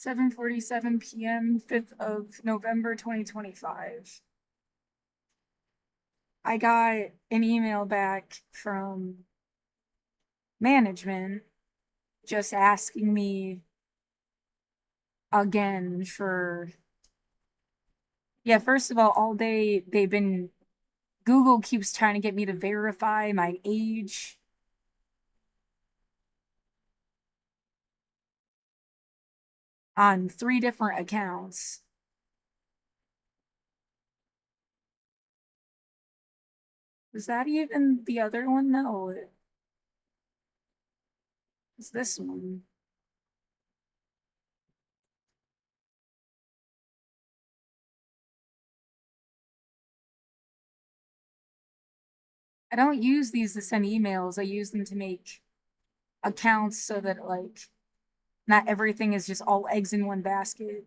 7:47 p.m., 5th of November 2025. I got an email back from management just asking me again for, yeah, first of all day Google keeps trying to get me to verify my age. On 3 different accounts. Is that even the other one? No. It's this one. I don't use these to send emails. I use them to make accounts so that, like, not everything is just all eggs in one basket.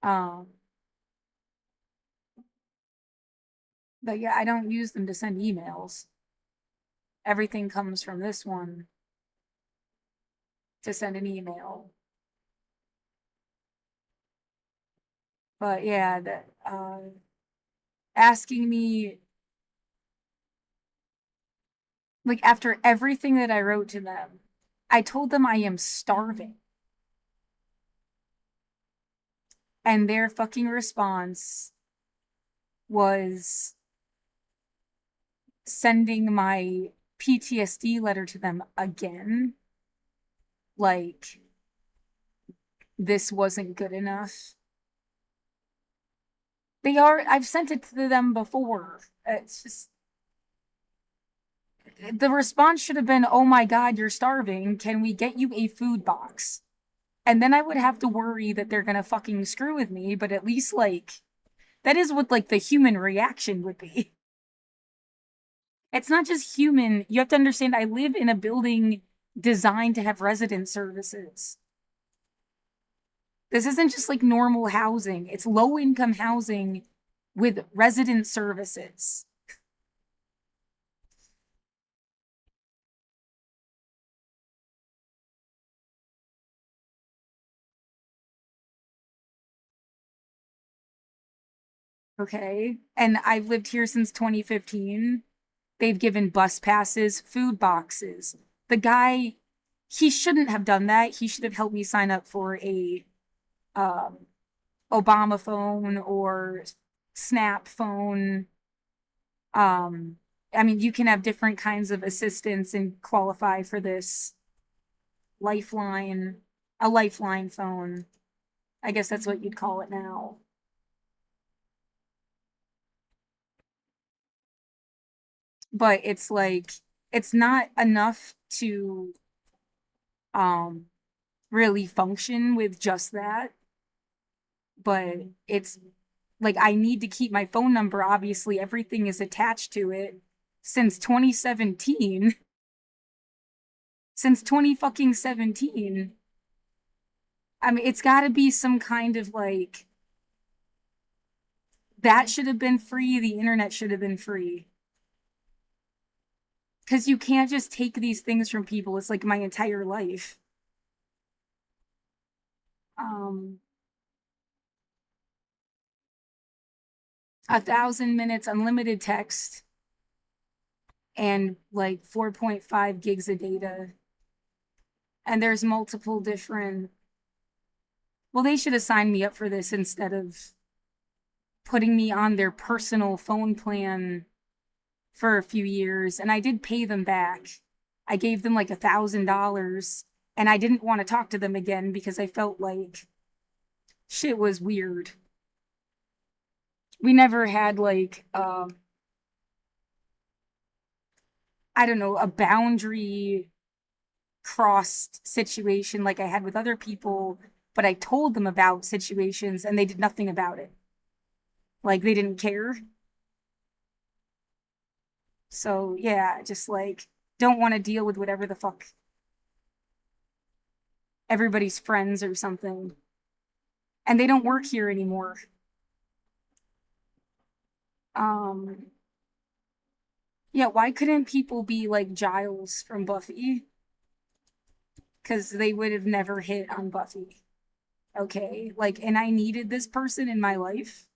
Um, but yeah, I don't use them to send emails. Everything comes from this one to send an email. But yeah, asking me, like, after everything that I wrote to them, I told them I am starving. And their fucking response was sending my PTSD letter to them again. Like, this wasn't good enough. I've sent it to them before. It's just, the response should have been, oh my God, you're starving. Can we get you a food box? And then I would have to worry that they're gonna fucking screw with me, but at least, like, that is what, like, the human reaction would be. It's not just human. You have to understand, I live in a building designed to have resident services. This isn't just like normal housing, it's low income housing with resident services. Okay. And I've lived here since 2015. They've given bus passes, food boxes. The guy, he shouldn't have done that. He should have helped me sign up for a um, Obama phone or Snap phone. Um, I mean, you can have different kinds of assistance and qualify for this lifeline, a lifeline phone. I guess that's what you'd call it now. But it's like, it's not enough to um really function with just that. But it's like, I need to keep my phone number. Obviously, everything is attached to it since 2017. Since 20 fucking 17. I mean, it's got to be some kind of, like, that should have been free. The internet should have been free. Because you can't just take these things from people. It's like my entire life. Um, 1,000 minutes unlimited text and like 4.5 gigs of data. And there's multiple different. Well, they should have signed me up for this instead of putting me on their personal phone plan for a few years. And I did pay them back. I gave them like $1,000, and I didn't want to talk to them again because I felt like shit was weird. We never had, like, I don't know, a boundary crossed situation like I had with other people, but I told them about situations and they did nothing about it. Like, they didn't care. So yeah, just like, don't want to deal with whatever the fuck everybody's friends or something. And they don't work here anymore. Um yeah, why couldn't people be like Giles from Buffy? Because they would have never hit on Buffy. Okay. Like, and I needed this person in my life,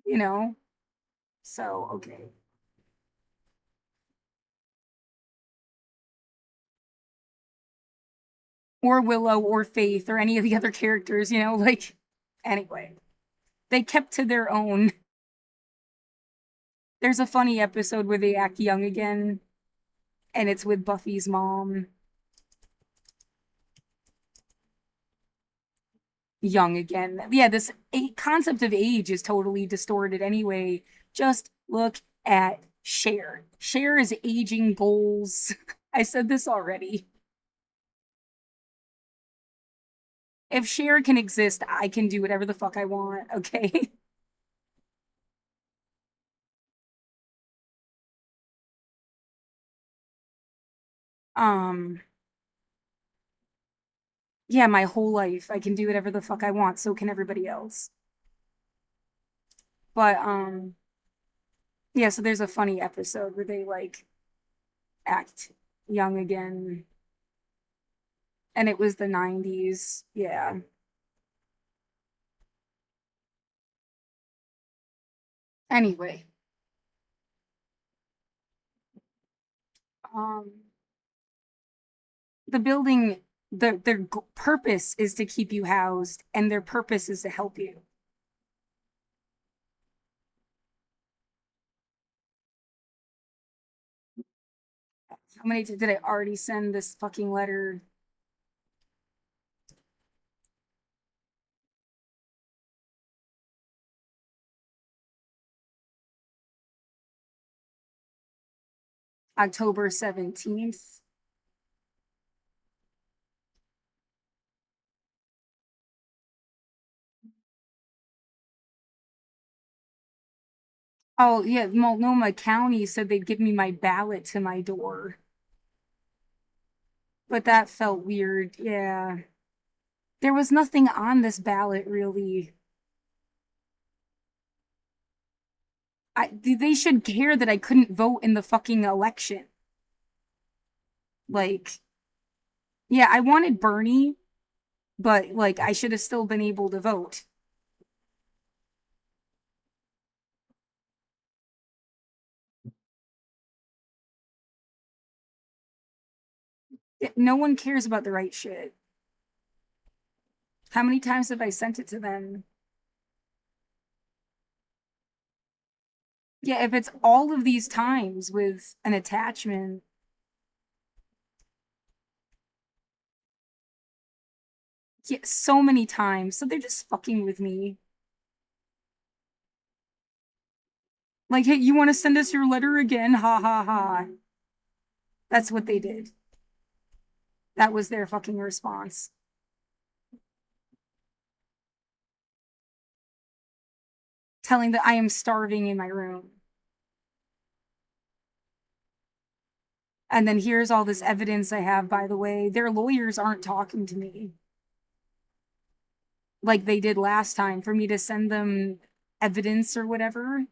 you know? So, okay. Or Willow or Faith or any of the other characters, like, anyway. They kept to their own. There's a funny episode where they act young again, and it's with Buffy's mom. Young again. Yeah, this concept of age is totally distorted anyway. Just look at Cher. Cher is aging goals. I said this already. If Cher can exist, I can do whatever the fuck I want, okay? um, yeah, my whole life I can do whatever the fuck I want, so can everybody else. But yeah, so there's a funny episode where they like act young again, and it was the 90s. Yeah. Anyway, um the building, their purpose is to keep you housed, and their purpose is to help you. How many did I already send this fucking letter? October 17th. Oh, yeah, Multnomah County said they'd give me my ballot to my door. But that felt weird. Yeah. There was nothing on this ballot, really. They should care that I couldn't vote in the fucking election. Like, yeah, I wanted Bernie, but like I should have still been able to vote. No one cares about the right shit. How many times have I sent it to them? Yeah, if it's all of these times with an attachment, yeah, so many times. So they're just fucking with me. Like, hey, you want to send us your letter again? Ha ha ha. That's what they did. That was their fucking response. Telling that I am starving in my room. And then here's all this evidence I have, by the way. Their lawyers aren't talking to me like they did last time for me to send them evidence or whatever.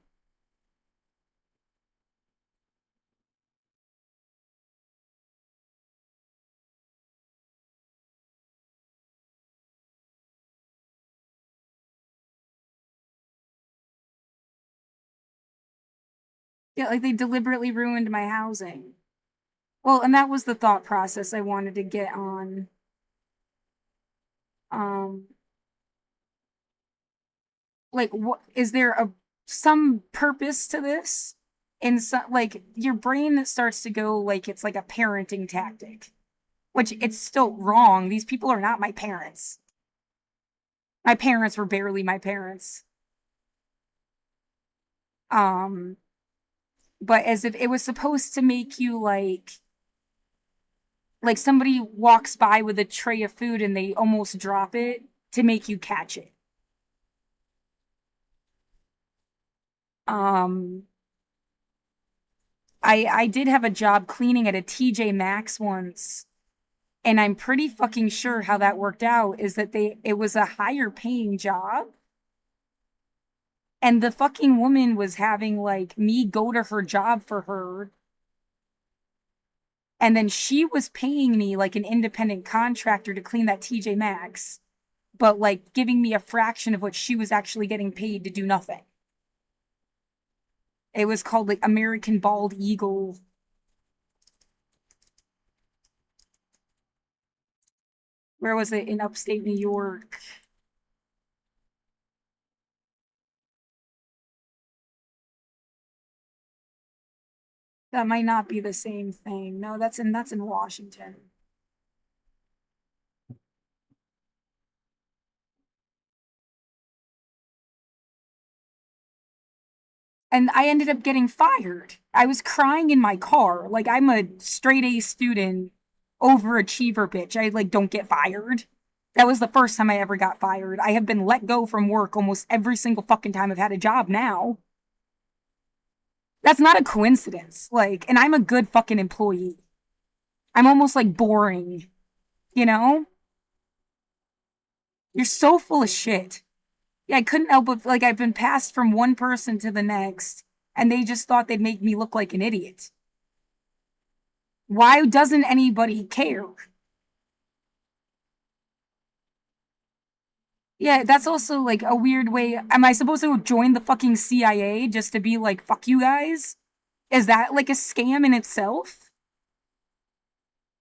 Yeah, like they deliberately ruined my housing. Well, and that was the thought process I wanted to get on. Um, like, what is there some purpose to this? In some, like, your brain starts to go like it's like a parenting tactic, which it's still wrong. These people are not my parents. My parents were barely my parents. Um, but as if it was supposed to make you like somebody walks by with a tray of food and they almost drop it to make you catch it. Um, I did have a job cleaning at a TJ Maxx once, and I'm pretty fucking sure how that worked out is that it was a higher paying job, And the fucking woman was having like me go to her job for her. And then she was paying me like an independent contractor to clean that TJ Maxx, but like giving me a fraction of what she was actually getting paid to do nothing. It was called like American Bald Eagle. Where was it? In upstate New York. That might not be the same thing. No, that's in Washington. And I ended up getting fired. I was crying in my car. Like I'm a straight A student, overachiever bitch. I like don't get fired. That was the first time I ever got fired. I have been let go from work almost every single fucking time I've had a job now. That's not a coincidence. Like, and I'm a good fucking employee. I'm almost like boring, you know? You're so full of shit. Yeah, I couldn't help but like I've been passed from one person to the next, and they just thought they'd make me look like an idiot. Why doesn't anybody care? Yeah, that's also like a weird way. Am I supposed to join the fucking CIA just to be like, fuck you guys? Is that like a scam in itself?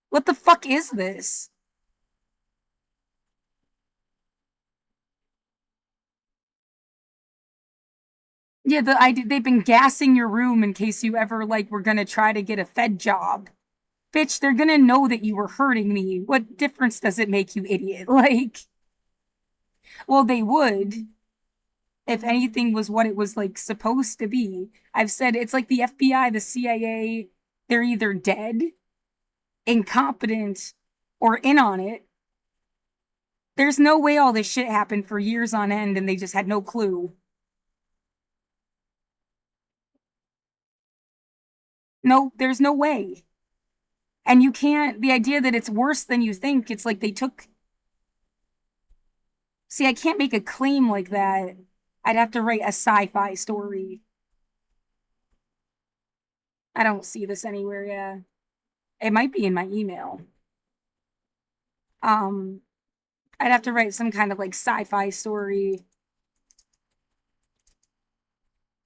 What the fuck is this? Yeah, they've been gassing your room in case you ever like were gonna try to get a Fed job. Bitch, they're gonna know that you were hurting me. What difference does it make, you idiot? Like, well, they would if anything was what it was like supposed to be. I've said it's like the FBI, the CIA, they're either dead, incompetent, or in on it. There's no way all this shit happened for years on end and they just had no clue. No, there's no way. And you can't, the idea that it's worse than you think, it's like they took. See, I can't make a claim like that. I'd have to write a sci-fi story. I don't see this anywhere, yeah. It might be in my email. Um, I'd have to write some kind of like sci-fi story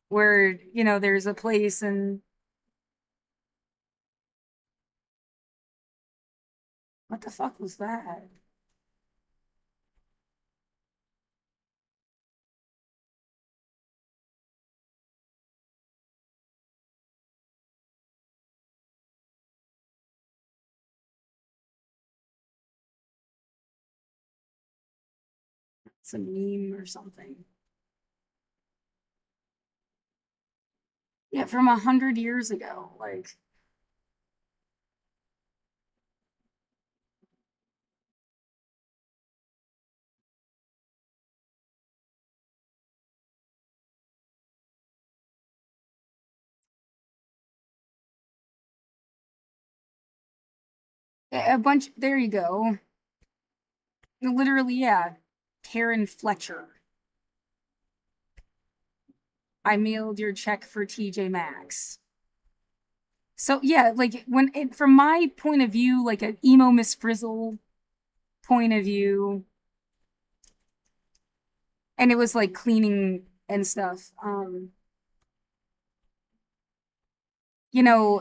where, there's a place and what the fuck was that? It's a meme or something. Yeah, from 100 years ago. Like, a bunch. There you go. Literally, yeah. Karen Fletcher. I mailed your check for TJ Maxx. So yeah, like from my point of view, like an emo Miss Frizzle point of view, and it was like cleaning and stuff.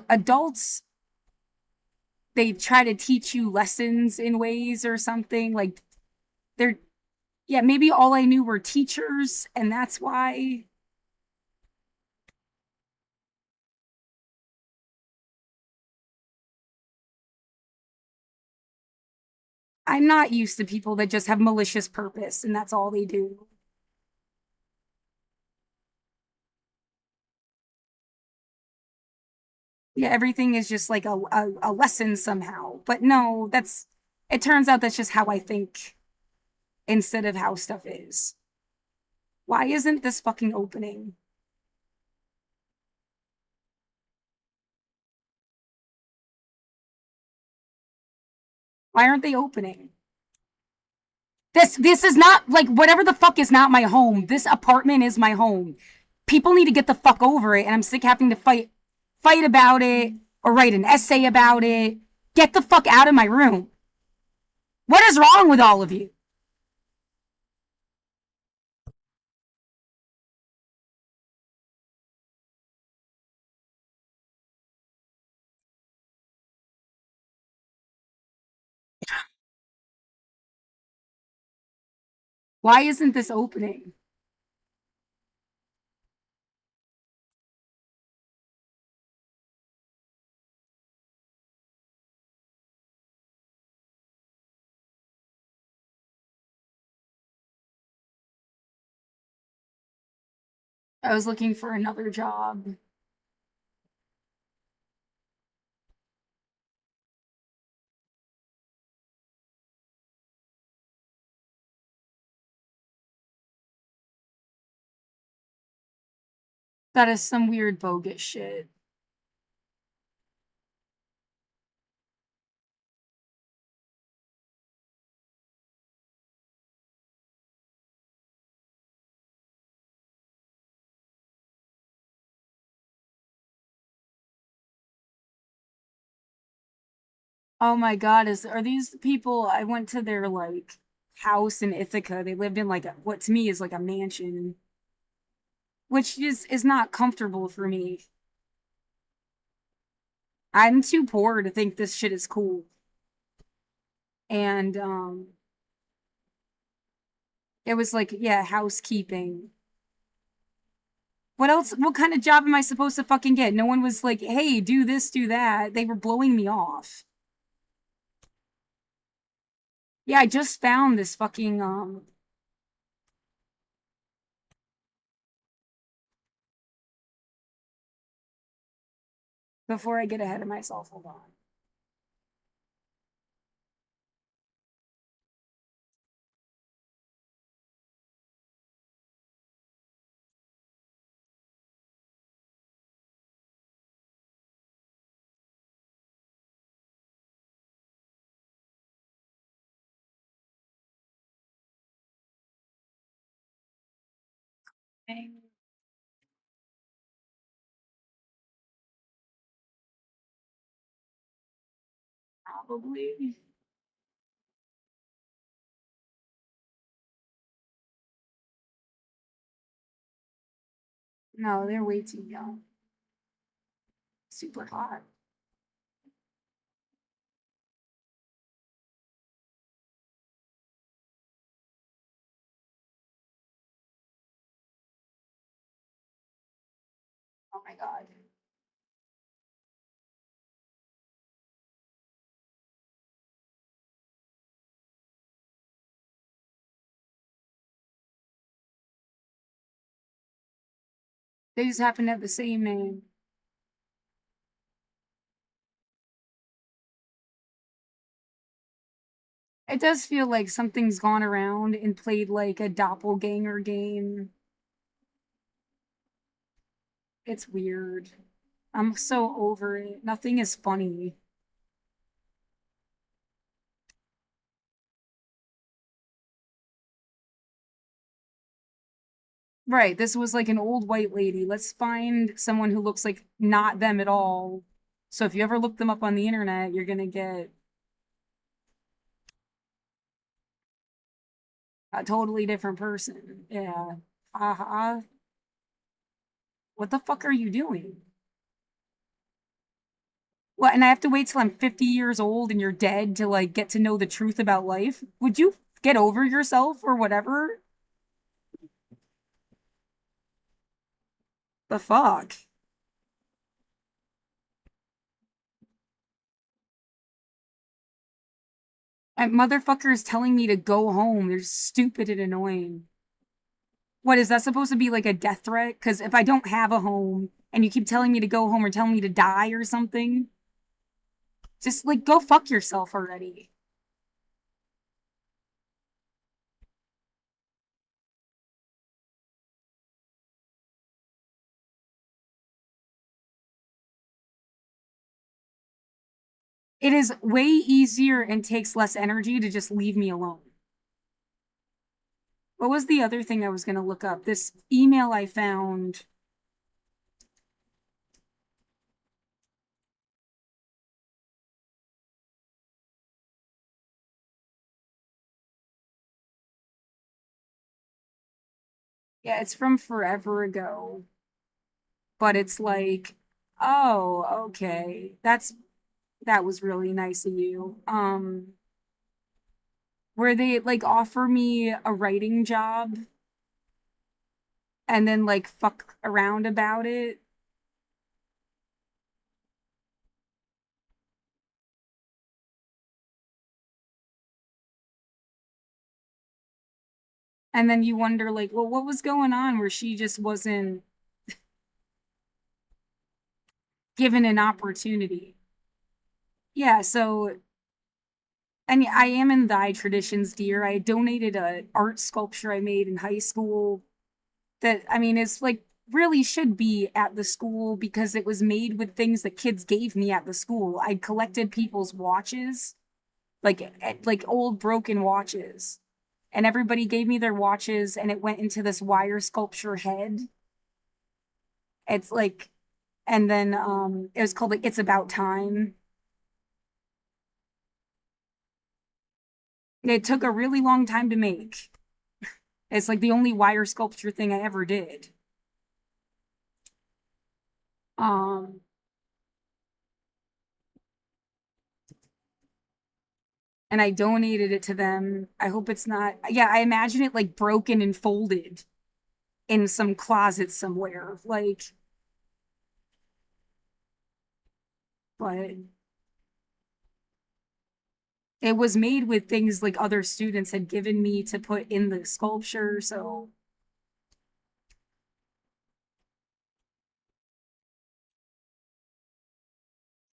Adults, they try to teach you lessons in ways or something. Like they're yeah, maybe all I knew were teachers, and that's why I'm not used to people that just have malicious purpose and that's all they do. Yeah, everything is just like a lesson somehow. But no, it turns out that's just how I think instead of how stuff is. Why isn't this fucking opening? Why aren't they opening? This is not like whatever the fuck is not my home. This apartment is my home. People need to get the fuck over it, and I'm sick having to fight about it or write an essay about it. Get the fuck out of my room. What is wrong with all of you? Why isn't this opening? I was looking for another job. That is some weird bogus shit. Oh my god, is are these people I went to their like house in Ithaca. They lived in like what to me is like a mansion, which is not comfortable for me. I'm too poor to think this shit is cool. And it was like, yeah, housekeeping. What else? What kind of job am I supposed to fucking get? No one was like, hey, do this, do that. They were blowing me off. Yeah, I just found this fucking before I get ahead of myself, hold on. Probably. No, they're way too young. Super hot. Oh my god. They just happen to have the same name. It does feel like something's gone around and played like a doppelganger game. It's weird. I'm so over it. Nothing is funny. Right, this was like an old white lady. Let's find someone who looks like not them at all. So if you ever look them up on the internet, you're gonna get a totally different person. Yeah. Haha. What the fuck are you doing? What, and I have to wait till I'm 50 years old and you're dead to like get to know the truth about life? Would you get over yourself or whatever? The fuck? And motherfucker is telling me to go home. They're stupid and annoying. What is that supposed to be like a death threat? Because if I don't have a home and you keep telling me to go home or telling me to die or something, just like go fuck yourself already. It is way easier and takes less energy to just leave me alone. What was the other thing I was going to look up? This email I found. Yeah, it's from forever ago. But it's like, oh, okay. That was really nice of you. Where they like offer me a writing job and then like fuck around about it. And then you wonder like, well, what was going on where she just wasn't given an opportunity? Yeah, so and I am in thy traditions, dear. I donated a art sculpture I made in high school that I mean it's like really should be at the school because it was made with things that kids gave me at the school. I collected people's watches, like old broken watches. And everybody gave me their watches and it went into this wire sculpture head. It's like and then it was called like It's About Time. It took a really long time to make. It's like the only wire sculpture thing I ever did. Um and I donated it to them. I hope it's not yeah, I imagine it like broken and folded in some closet somewhere. Like but it was made with things like other students had given me to put in the sculpture, so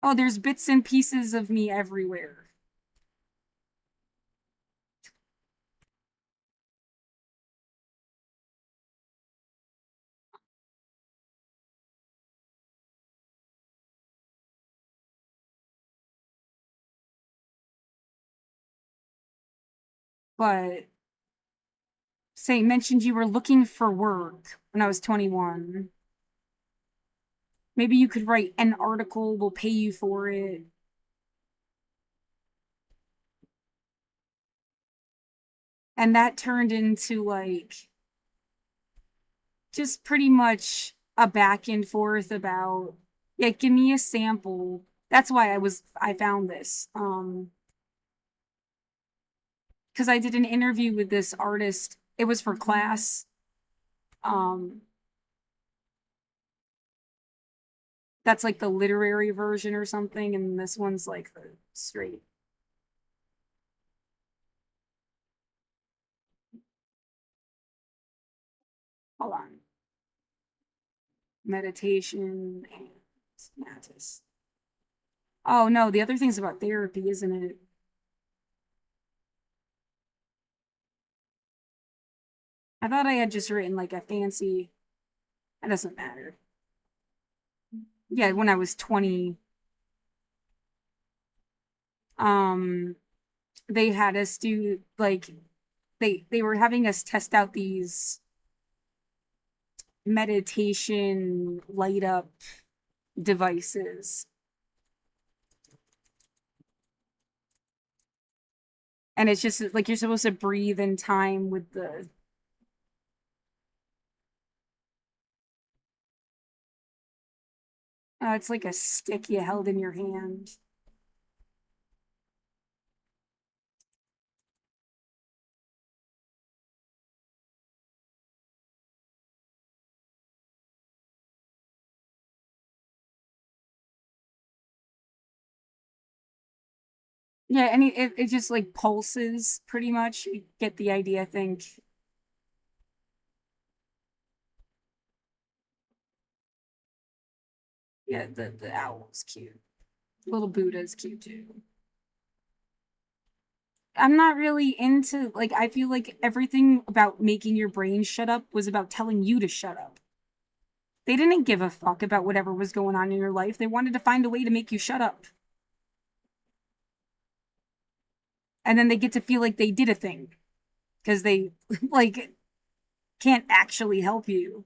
oh, there's bits and pieces of me everywhere. But say mentioned you were looking for work when I was 21. Maybe you could write an article, we'll pay you for it. And that turned into like just pretty much a back and forth about yeah, give me a sample. That's why I found this. Because I did an interview with this artist. It was for class. Um that's like the literary version or something, and this one's like the straight. Hold on. Meditation and Mattis. Oh no, the other thing's about therapy, isn't it? I thought I had just written like a fancy. It doesn't matter. Yeah, when I was 20, um, they had us do like they were having us test out these meditation light up devices. And it's just like you're supposed to breathe in time with the it's like a stick you held in your hand. Yeah, and it just like pulses pretty much. You get the idea, I think. Yeah, the owl's cute. Little Buddha's cute too. I'm not really into like I feel like everything about making your brain shut up was about telling you to shut up. They didn't give a fuck about whatever was going on in your life. They wanted to find a way to make you shut up. And then they get to feel like they did a thing because they like can't actually help you.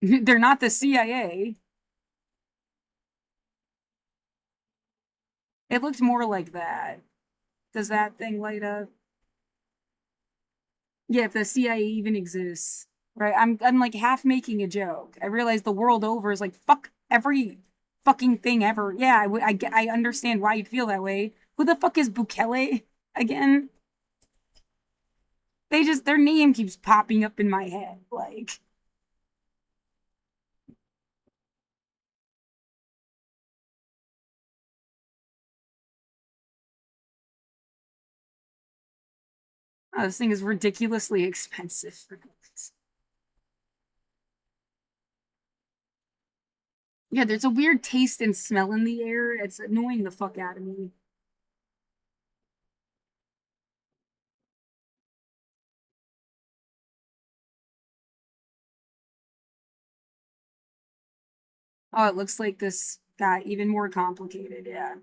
They're not the CIA. It looked more like that. Does that thing light up? Yeah, if the CIA even exists, right? I'm like half making a joke. I realize the world over is like fuck every fucking thing ever. Yeah, I understand why you'd feel that way. Who the fuck is Bukele again? Their name keeps popping up in my head. Like, oh, this thing is ridiculously expensive for goods. Yeah, there's a weird taste and smell in the air. It's annoying the fuck out of me. Oh, it looks like this got even more complicated. Yeah.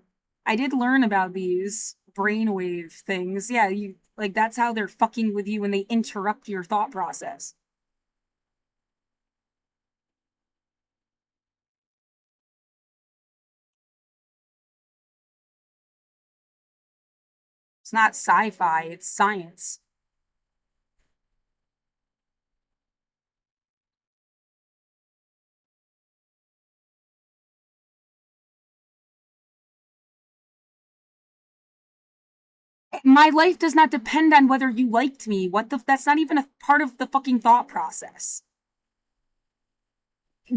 I did learn about these brainwave things. Yeah, you like that's how they're fucking with you when they interrupt your thought process. It's not sci-fi, it's science. My life does not depend on whether you liked me. What the that's not even a part of the fucking thought process.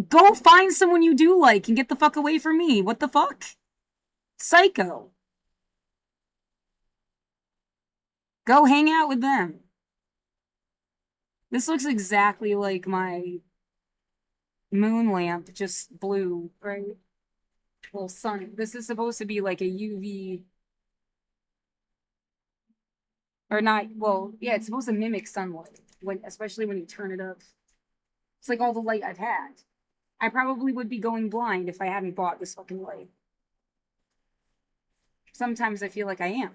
Go find someone you do like and get the fuck away from me. What the fuck? Psycho. Go hang out with them. This looks exactly like my moon lamp, just blue, right? Well, sun. This is supposed to be like a UV or not. Well, yeah, it's supposed to mimic sunlight when, especially when you turn it up. It's like all the light I've had. I probably would be going blind if I hadn't bought this fucking light. Sometimes I feel like I am,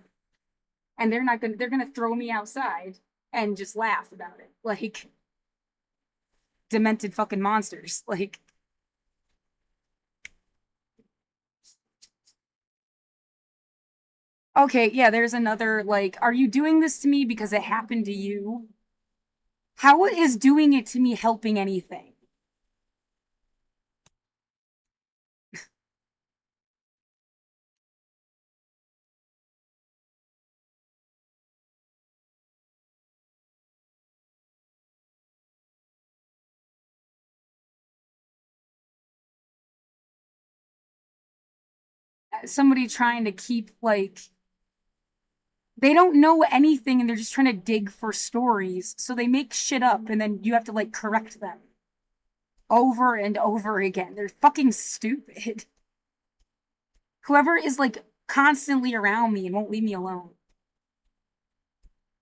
and they're not gonna. They're gonna throw me outside and just laugh about it, like demented fucking monsters. Like, okay, yeah, there's another. Like, are you doing this to me because it happened to you? How is doing it to me helping anything? Somebody trying to keep like they don't know anything and they're just trying to dig for stories. So they make shit up and then you have to like correct them over and over again. They're fucking stupid. Whoever is like constantly around me and won't leave me alone.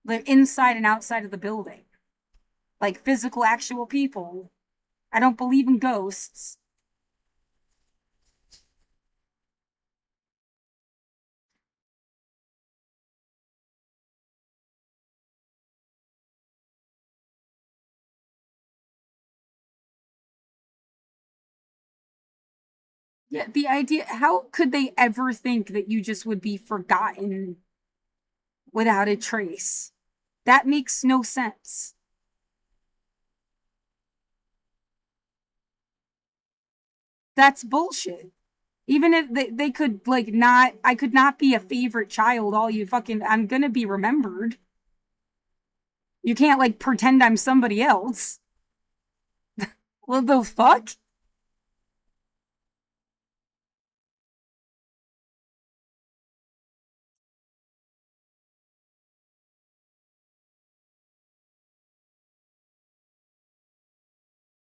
They're inside and outside of the building. Like physical, actual people. I don't believe in ghosts. Yeah, the idea, how could they ever think that you just would be forgotten without a trace? That makes no sense. That's bullshit. Even if they could like not, I could not be a favorite child all you fucking, I'm gonna be remembered. You can't like pretend I'm somebody else. What the fuck?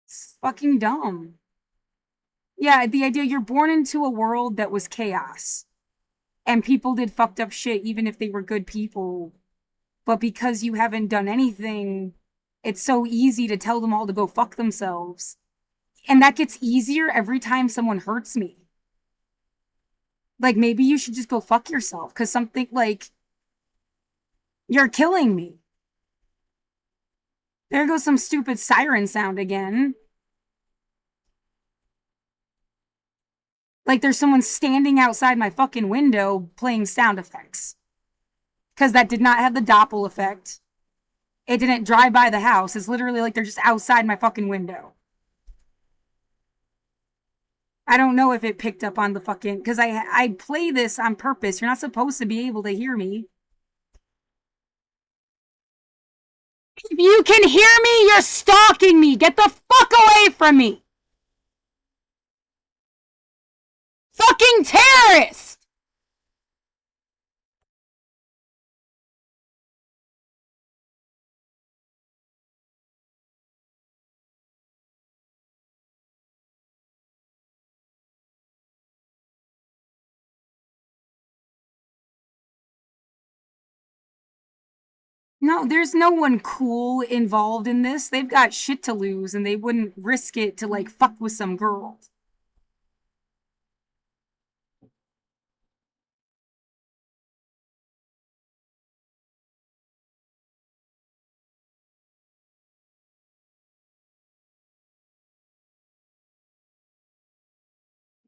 It's fucking dumb. Yeah, the idea you're born into a world that was chaos and people did fucked up shit even if they were good people. But because you haven't done anything, it's so easy to tell them all to go fuck themselves. And that gets easier every time someone hurts me. Like maybe you should just go fuck yourself because something like you're killing me. There goes some stupid siren sound again. Like there's someone standing outside my fucking window playing sound effects. Because that did not have the Doppel effect. It didn't drive by the house. It's literally like they're just outside my fucking window. I don't know if it picked up on the fucking, because I play this on purpose. You're not supposed to be able to hear me. If you can hear me, you're stalking me. Get the fuck away from me. Fucking terrorist. No, there's no one cool involved in this. They've got shit to lose and they wouldn't risk it to like fuck with some girl.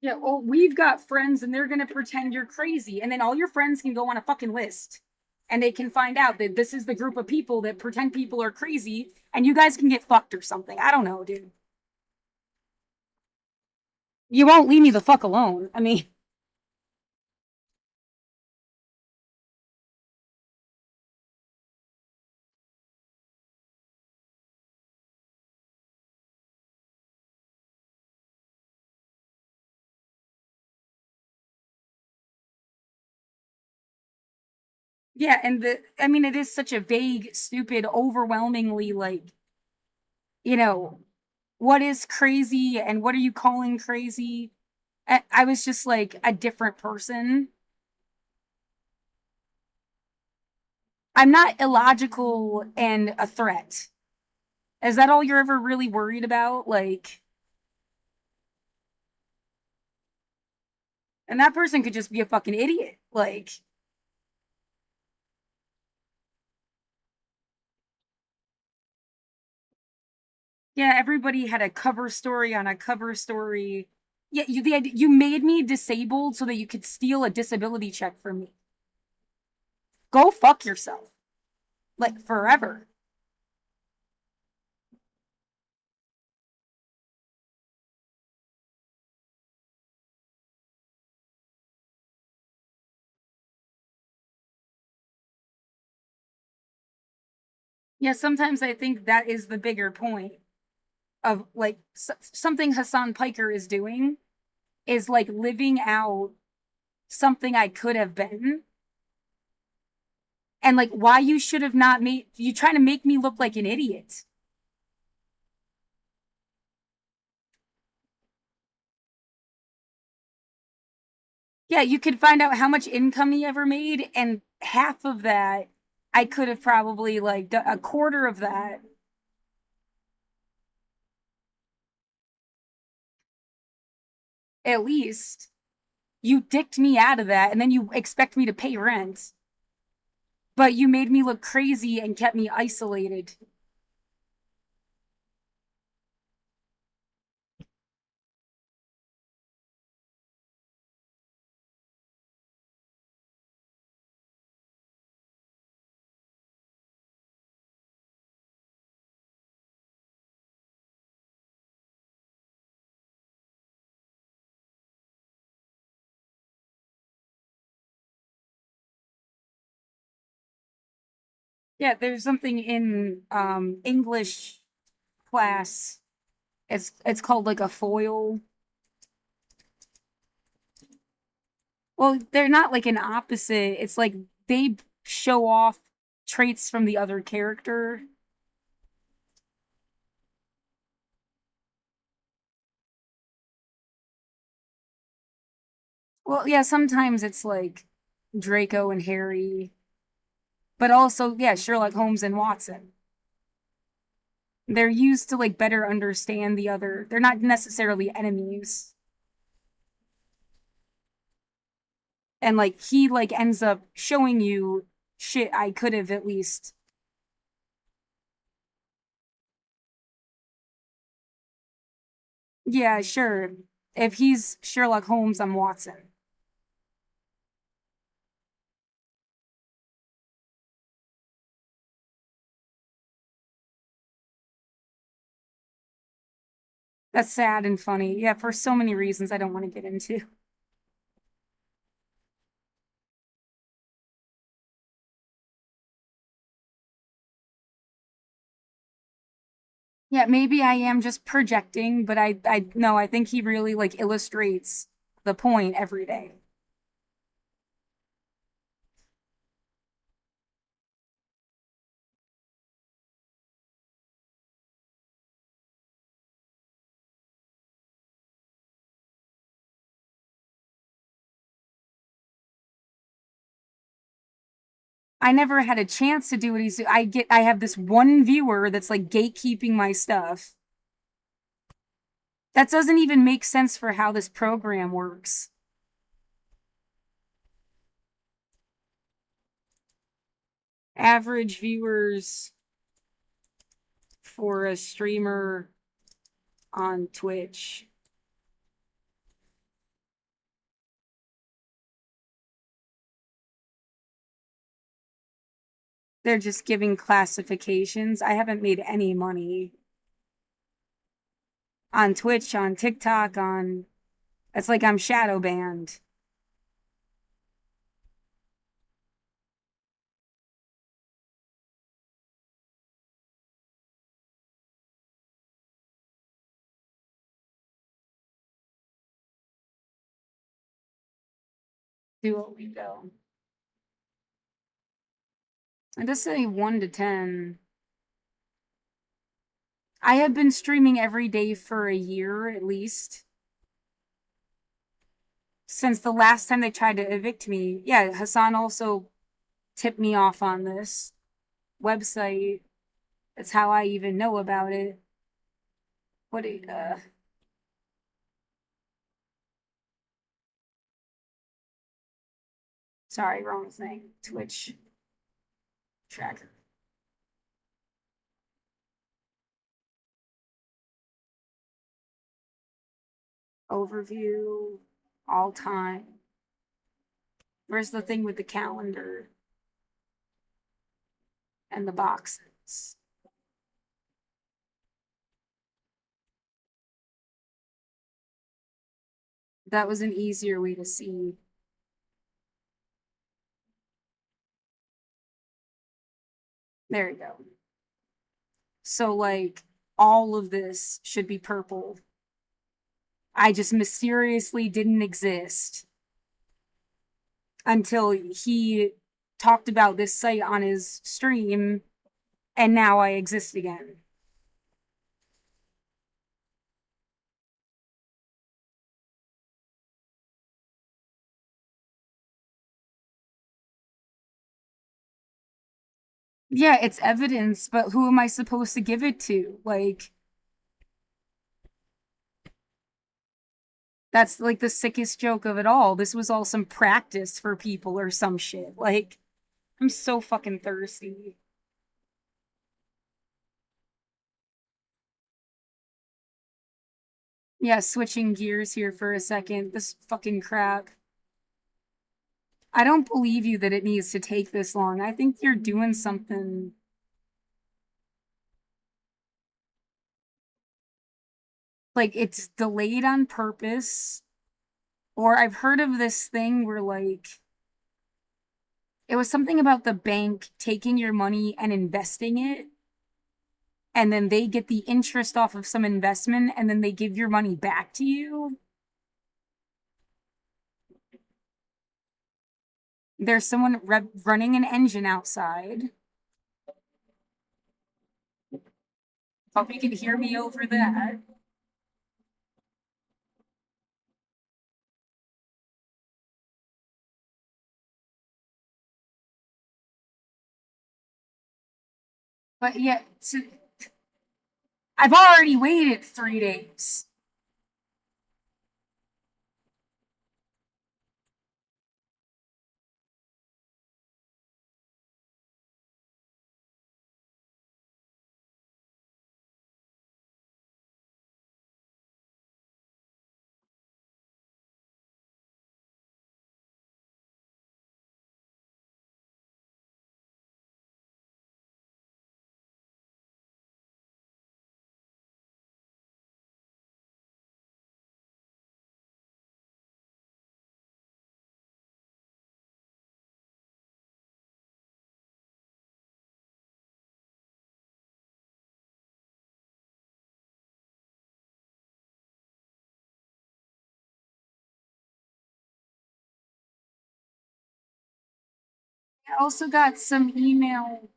Yeah, well, we've got friends and they're gonna pretend you're crazy, and then all your friends can go on a fucking list. And they can find out that this is the group of people that pretend people are crazy, and you guys can get fucked or something. I don't know, dude. You won't leave me the fuck alone. I mean, yeah, and I mean, it is such a vague, stupid, overwhelmingly like, you know, what is crazy and what are you calling crazy? I was just like a different person. I'm not illogical and a threat. Is that all you're ever really worried about? Like, and that person could just be a fucking idiot. Like, yeah, everybody had a cover story on a cover story. Yeah, you made me disabled so that you could steal a disability check from me. Go fuck yourself. Like forever. Yeah, sometimes I think that is the bigger point of like something Hassan Piker is doing is like living out something I could have been, and like why you should have not made you trying to make me look like an idiot. Yeah, you could find out how much income he ever made, and half of that I could have probably like a quarter of that at least. You dicked me out of that, and then you expect me to pay rent, but you made me look crazy and kept me isolated. Yeah, there's something in English class. It's called like a foil. Well, they're not like an opposite. It's like they show off traits from the other character. Well, yeah, sometimes it's like Draco and Harry, but also, yeah, Sherlock Holmes and Watson. They're used to like better understand the other. They're not necessarily enemies. And like he like ends up showing you shit I could have at least Yeah, sure. If he's Sherlock Holmes, I'm Watson. That's sad and funny. Yeah, for so many reasons I don't want to get into. Yeah, maybe I am just projecting, but I no, I think he really like illustrates the point every day. I never had a chance to do what he's. I have this one viewer that's like gatekeeping my stuff. That doesn't even make sense for how this program works. Average viewers for a streamer on Twitch. They're just giving classifications. I haven't made any money on Twitch, on TikTok, on. It's like I'm shadow banned. Do what we go. I just say 1 to 10. I have been streaming every day for a year at least. Since the last time they tried to evict me. Yeah, Hassan also tipped me off on this website. That's how I even know about it. What sorry, wrong thing. Twitch tracker. Overview, all time. Where's the thing with the calendar and the boxes? That was an easier way to see. There you go. So, like, all of this should be purple. I just mysteriously didn't exist until he talked about this site on his stream, and now I exist again. Yeah, it's evidence, but who am I supposed to give it to? Like, that's like the sickest joke of it all. This was all some practice for people or some shit. Like, I'm so fucking thirsty. Yeah, switching gears here for a second. This fucking crap. I don't believe you that it needs to take this long. I think you're doing something. Like, it's delayed on purpose. Or I've heard of this thing where, like, it was something about the bank taking your money and investing it, and then they get the interest off of some investment, and then they give your money back to you. There's someone running an engine outside. Hope you can hear me over that. But yeah, I've already waited 3 days. I also got some email.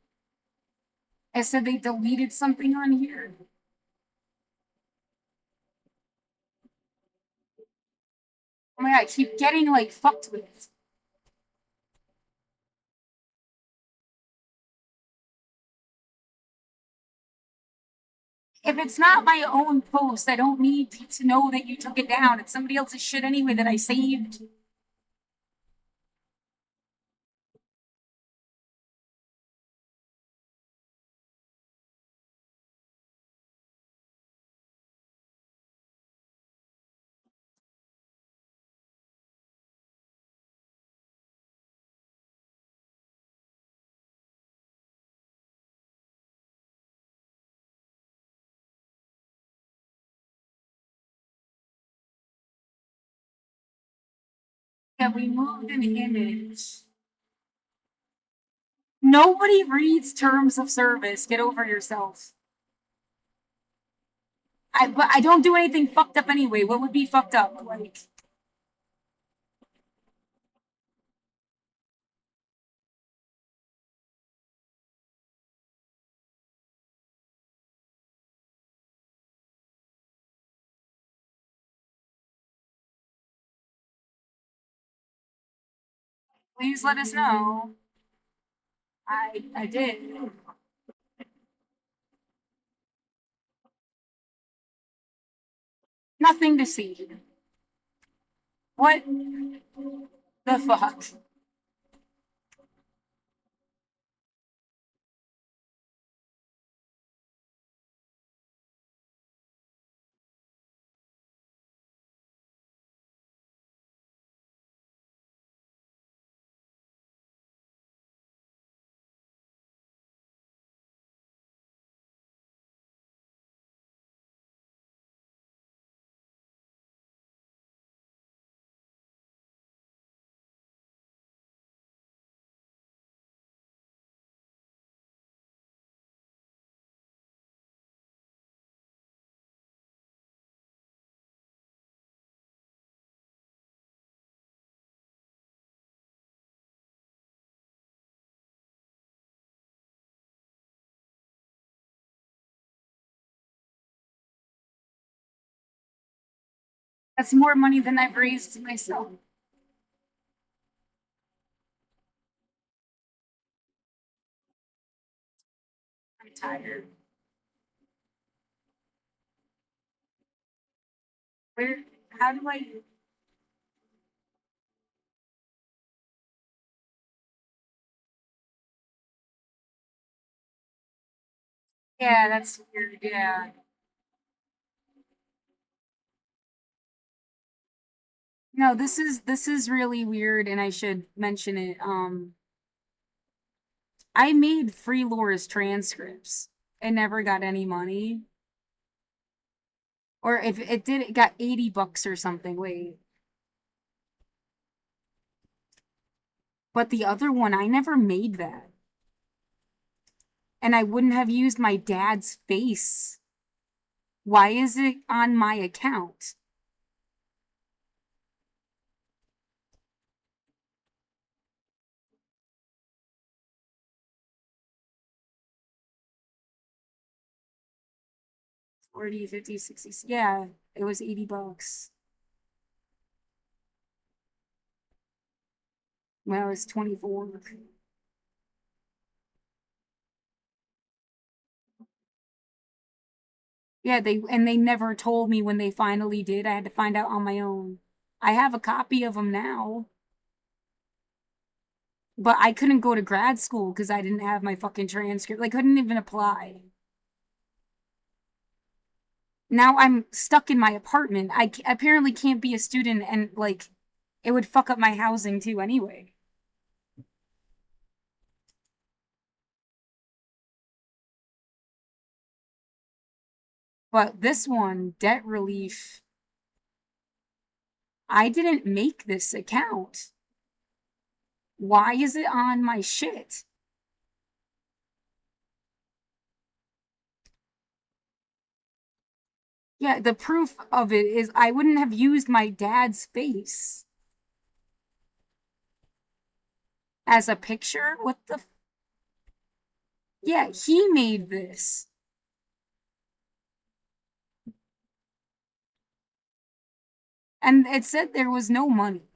I said they deleted something on here. Oh my god, I keep getting like fucked with. If it's not my own post, I don't need to know that you took it down. It's somebody else's shit anyway that I saved. Yeah, we moved an image. Nobody reads terms of service. Get over yourself. But I don't do anything fucked up anyway. What would be fucked up? Like, please let us know. I did. Nothing to see. What the fuck? That's more money than I've raised myself. I'm tired. Where? How do I? Yeah, that's weird. Yeah. No, this is really weird, and I should mention it. I made Free Lore's transcripts and never got any money. Or if it did, it got $80 or something. Wait. But the other one, I never made that. And I wouldn't have used my dad's face. Why is it on my account? $40, $50, $60. Yeah, it was $80. When I was 24. Yeah, they never told me when they finally did. I had to find out on my own. I have a copy of them now, but I couldn't go to grad school because I didn't have my fucking transcript. Like, couldn't even apply. Now I'm stuck in my apartment. Apparently can't be a student, and like, it would fuck up my housing too anyway. But this one, debt relief, I didn't make this account. Why is it on my shit? Yeah, the proof of it is I wouldn't have used my dad's face. As a picture? What the? Yeah, he made this. And it said there was no money.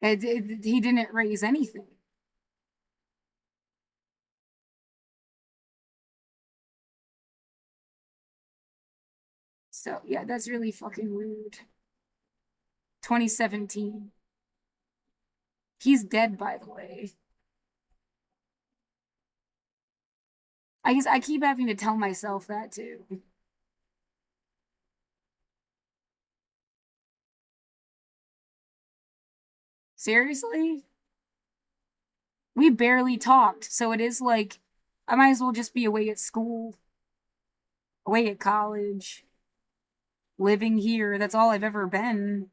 He didn't raise anything. So, yeah, that's really fucking weird. 2017. He's dead, by the way. I guess I keep having to tell myself that too. Seriously? We barely talked, so it is like I might as well just be away at school, away at college, living here. That's all I've ever been,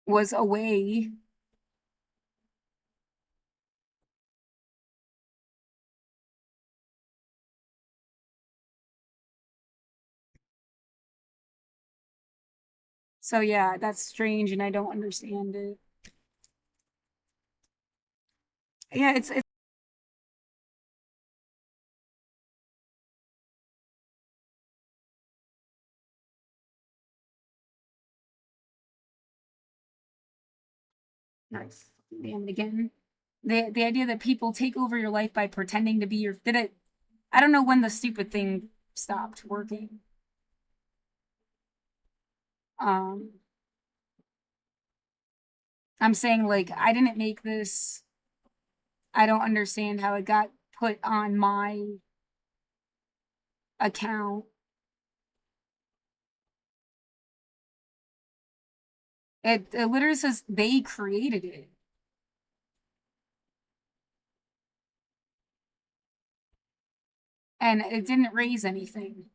was away. So yeah, that's strange and I don't understand it. Yeah, it's nice. Damn it again. The idea that people take over your life by pretending to be your did it I don't know when the stupid thing stopped working. Um I'm saying like I didn't make this. I don't understand how it got put on my account. It literally says they created it. And it didn't raise anything.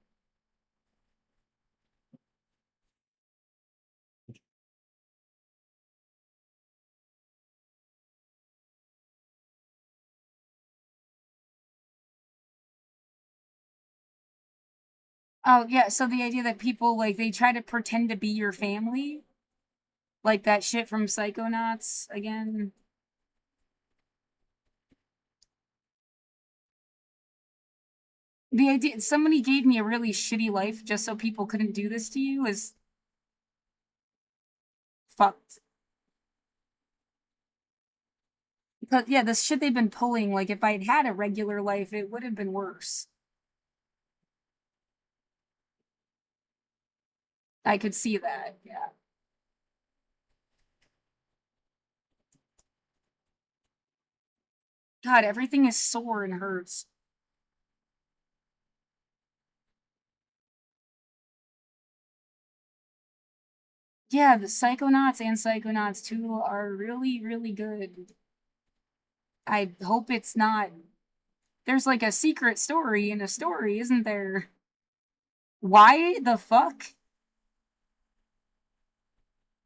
Oh yeah, so the idea that people like they try to pretend to be your family, like that shit from Psychonauts again. The idea somebody gave me a really shitty life just so people couldn't do this to you is fucked. Because yeah, the shit they've been pulling, like if I'd had a regular life, it would have been worse. I could see that. Yeah. God, everything is sore and hurts. Yeah, the Psychonauts and Psychonauts 2 are really, really good. I hope it's not. There's like a secret story in a story, isn't there? Why the fuck?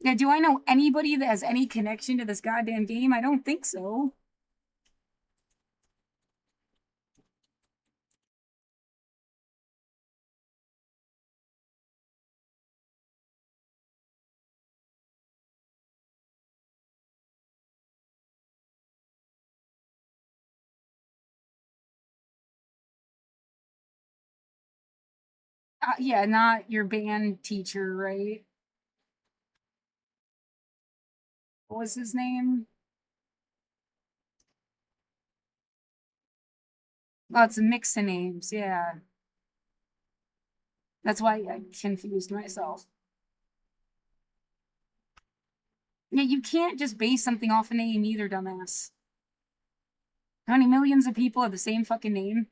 Yeah, do I know anybody that has any connection to this goddamn game? I don't think so. Yeah, not your band teacher, right? What was his name? Oh, it's a mix of names. Yeah, that's why I confused myself. Yeah, you can't just base something off a name either, dumbass. How many millions of people have the same fucking name?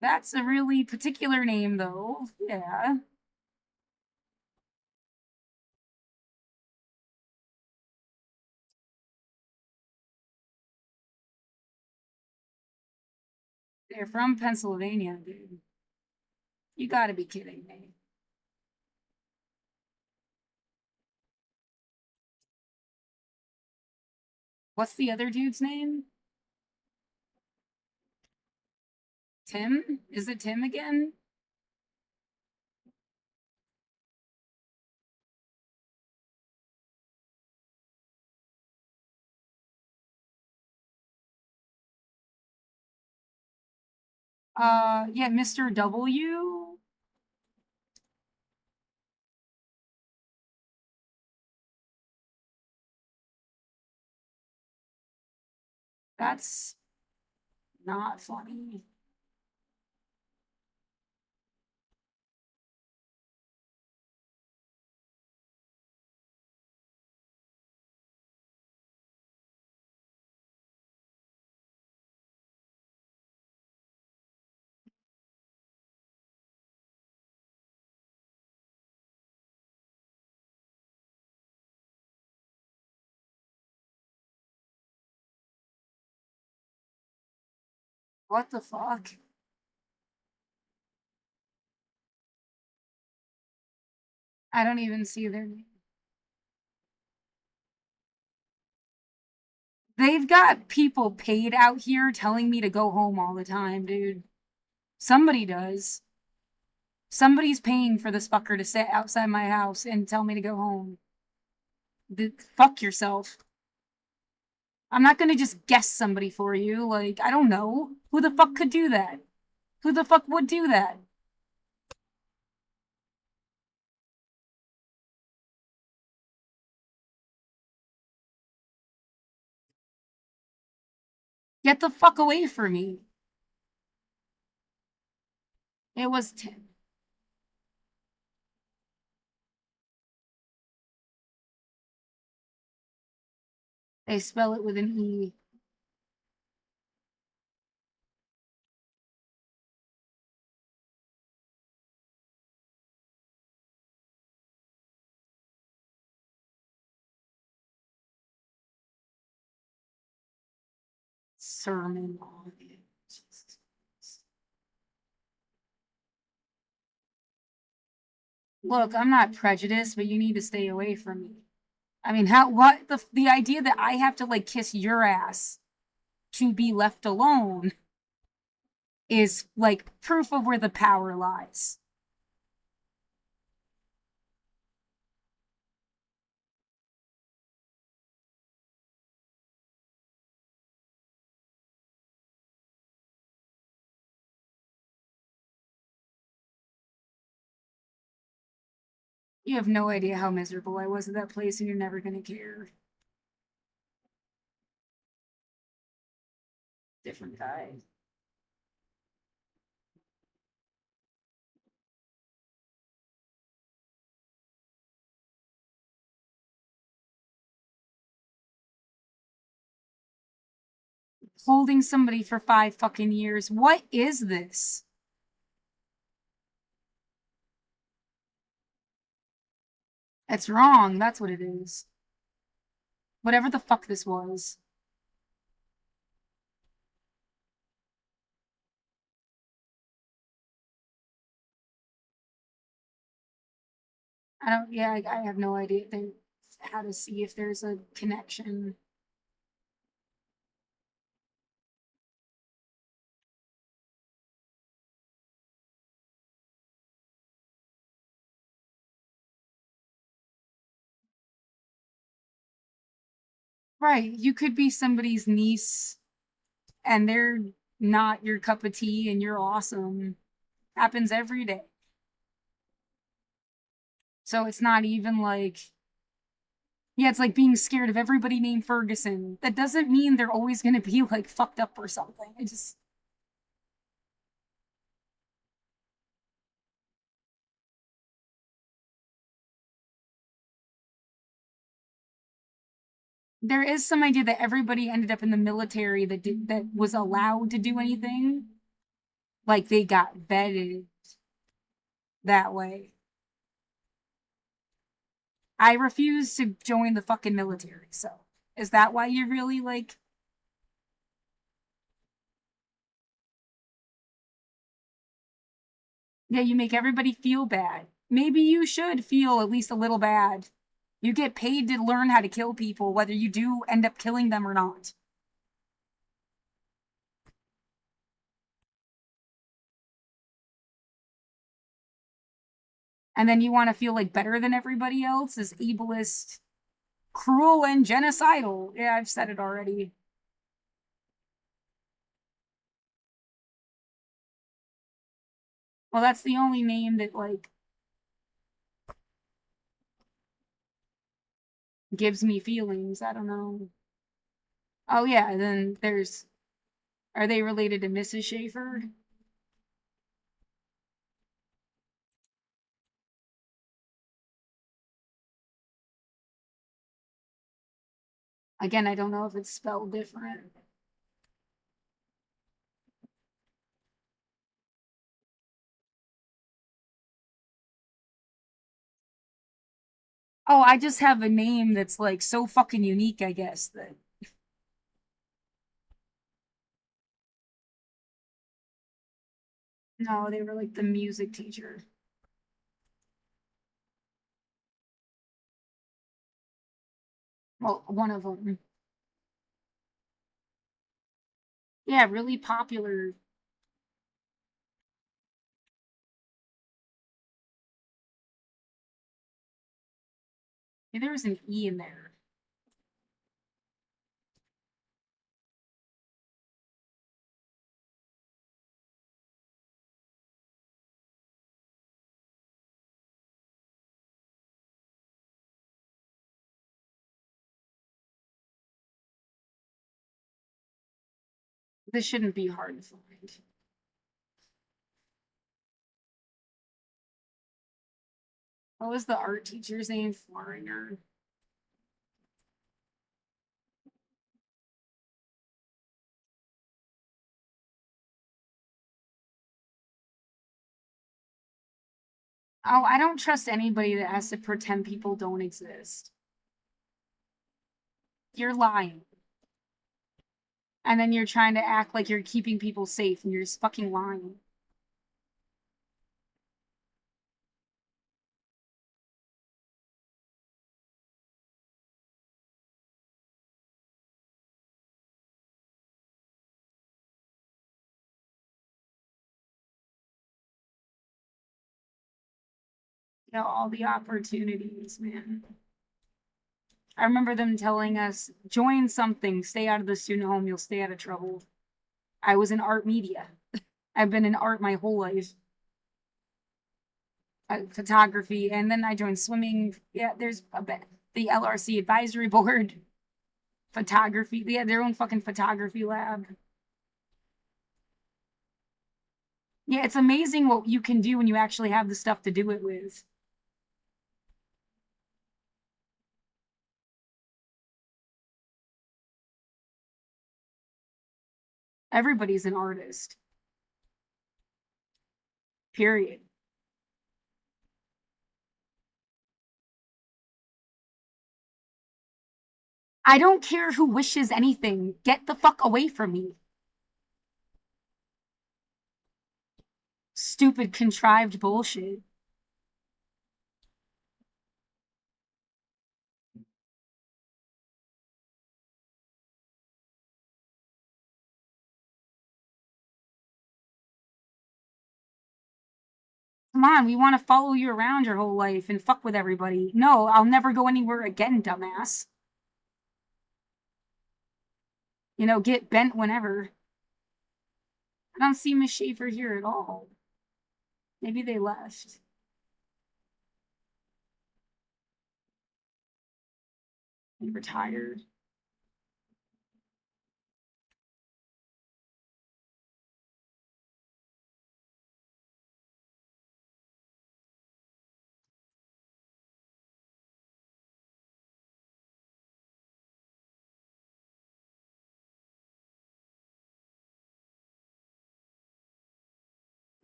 That's a really particular name, though. Yeah. They're from Pennsylvania, dude. You gotta be kidding me. What's the other dude's name? Tim? Is it Tim again? Yeah, Mr. W. That's not funny. What the fuck? I don't even see their name. They've got people paid out here telling me to go home all the time, dude. Somebody does. Somebody's paying for this fucker to sit outside my house and tell me to go home. Fuck yourself. I'm not gonna just guess somebody for you. Like, I don't know. Who the fuck could do that? Who the fuck would do that? Get the fuck away from me. It was Tim. They spell it with an E. Sermon on it. Jesus Christ. Look, I'm not prejudiced, but you need to stay away from me. I mean, what the idea that I have to like kiss your ass to be left alone is like proof of where the power lies. You have no idea how miserable I was at that place, and you're never gonna care. Different guy. Holding somebody for 5 fucking years. What is this? It's wrong. That's what it is. Whatever the fuck this was. I don't, yeah, I have no idea how to see if there's a connection. Right. You could be somebody's niece and they're not your cup of tea and you're awesome. Happens every day. So it's not even like, yeah, it's like being scared of everybody named Ferguson. That doesn't mean they're always going to be like fucked up or something. It just, there is some idea that everybody ended up in the military that was allowed to do anything. Like they got vetted that way. I refuse to join the fucking military. So is that why you really like? Yeah, you make everybody feel bad. Maybe you should feel at least a little bad. You get paid to learn how to kill people, whether you do end up killing them or not. And then you want to feel like better than everybody else is ableist, cruel, and genocidal. Yeah, I've said it already. Well, that's the only name that, like, gives me feelings. I don't know. Oh, yeah, then there's. Are they related to Mrs. Schaefer? Again, I don't know if it's spelled different. Oh, I just have a name that's like so fucking unique, I guess, that no, they were like the music teacher. Well, one of them. Yeah, really popular. Yeah, there was an E in there. This shouldn't be hard to find. What was the art teacher's name? Foreigner. Oh, I don't trust anybody that has to pretend people don't exist. You're lying. And then you're trying to act like you're keeping people safe and you're just fucking lying. You know, all the opportunities, man. I remember them telling us, join something, stay out of the student home, you'll stay out of trouble. I was in art media. I've been in art my whole life. Photography, and then I joined swimming. Yeah, there's a bit. The LRC advisory board, photography. They had their own fucking photography lab. Yeah, it's amazing what you can do when you actually have the stuff to do it with. Everybody's an artist, period. I don't care who wishes anything. Get the fuck away from me. Stupid, contrived bullshit. Come on, we want to follow you around your whole life and fuck with everybody. No, I'll never go anywhere again, dumbass. You know, get bent whenever. I don't see Miss Schaefer here at all. Maybe they left. They retired.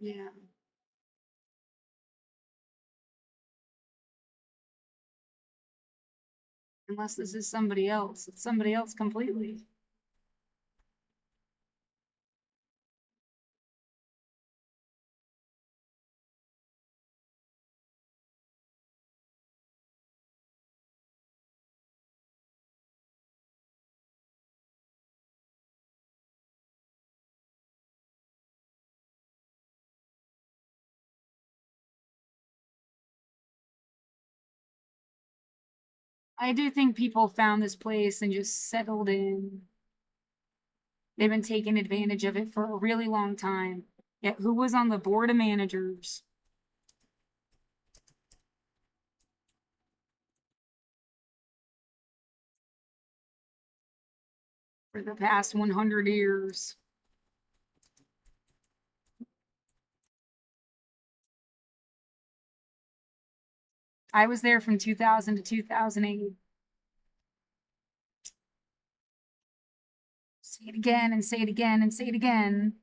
Yeah. Unless this is somebody else. It's somebody else completely. I do think people found this place and just settled in. They've been taking advantage of it for a really long time. Yet who was on the board of managers for the past 100 years? I was there from 2000 to 2008. Say it again and say it again and say it again.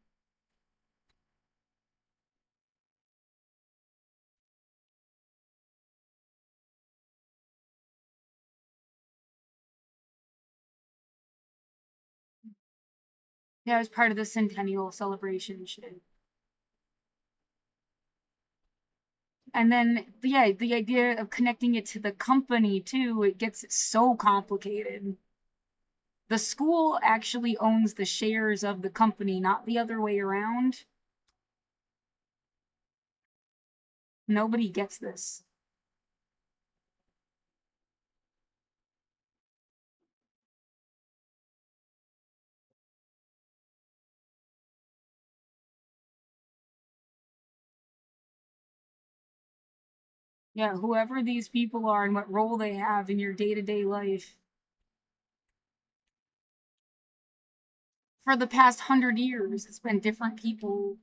Yeah, I was part of the centennial celebration shit. And then, yeah, the idea of connecting it to the company too, it gets so complicated. The school actually owns the shares of the company, not the other way around. Nobody gets this. Yeah, whoever these people are and what role they have in your day to day life for the past 100 years, it's been different people.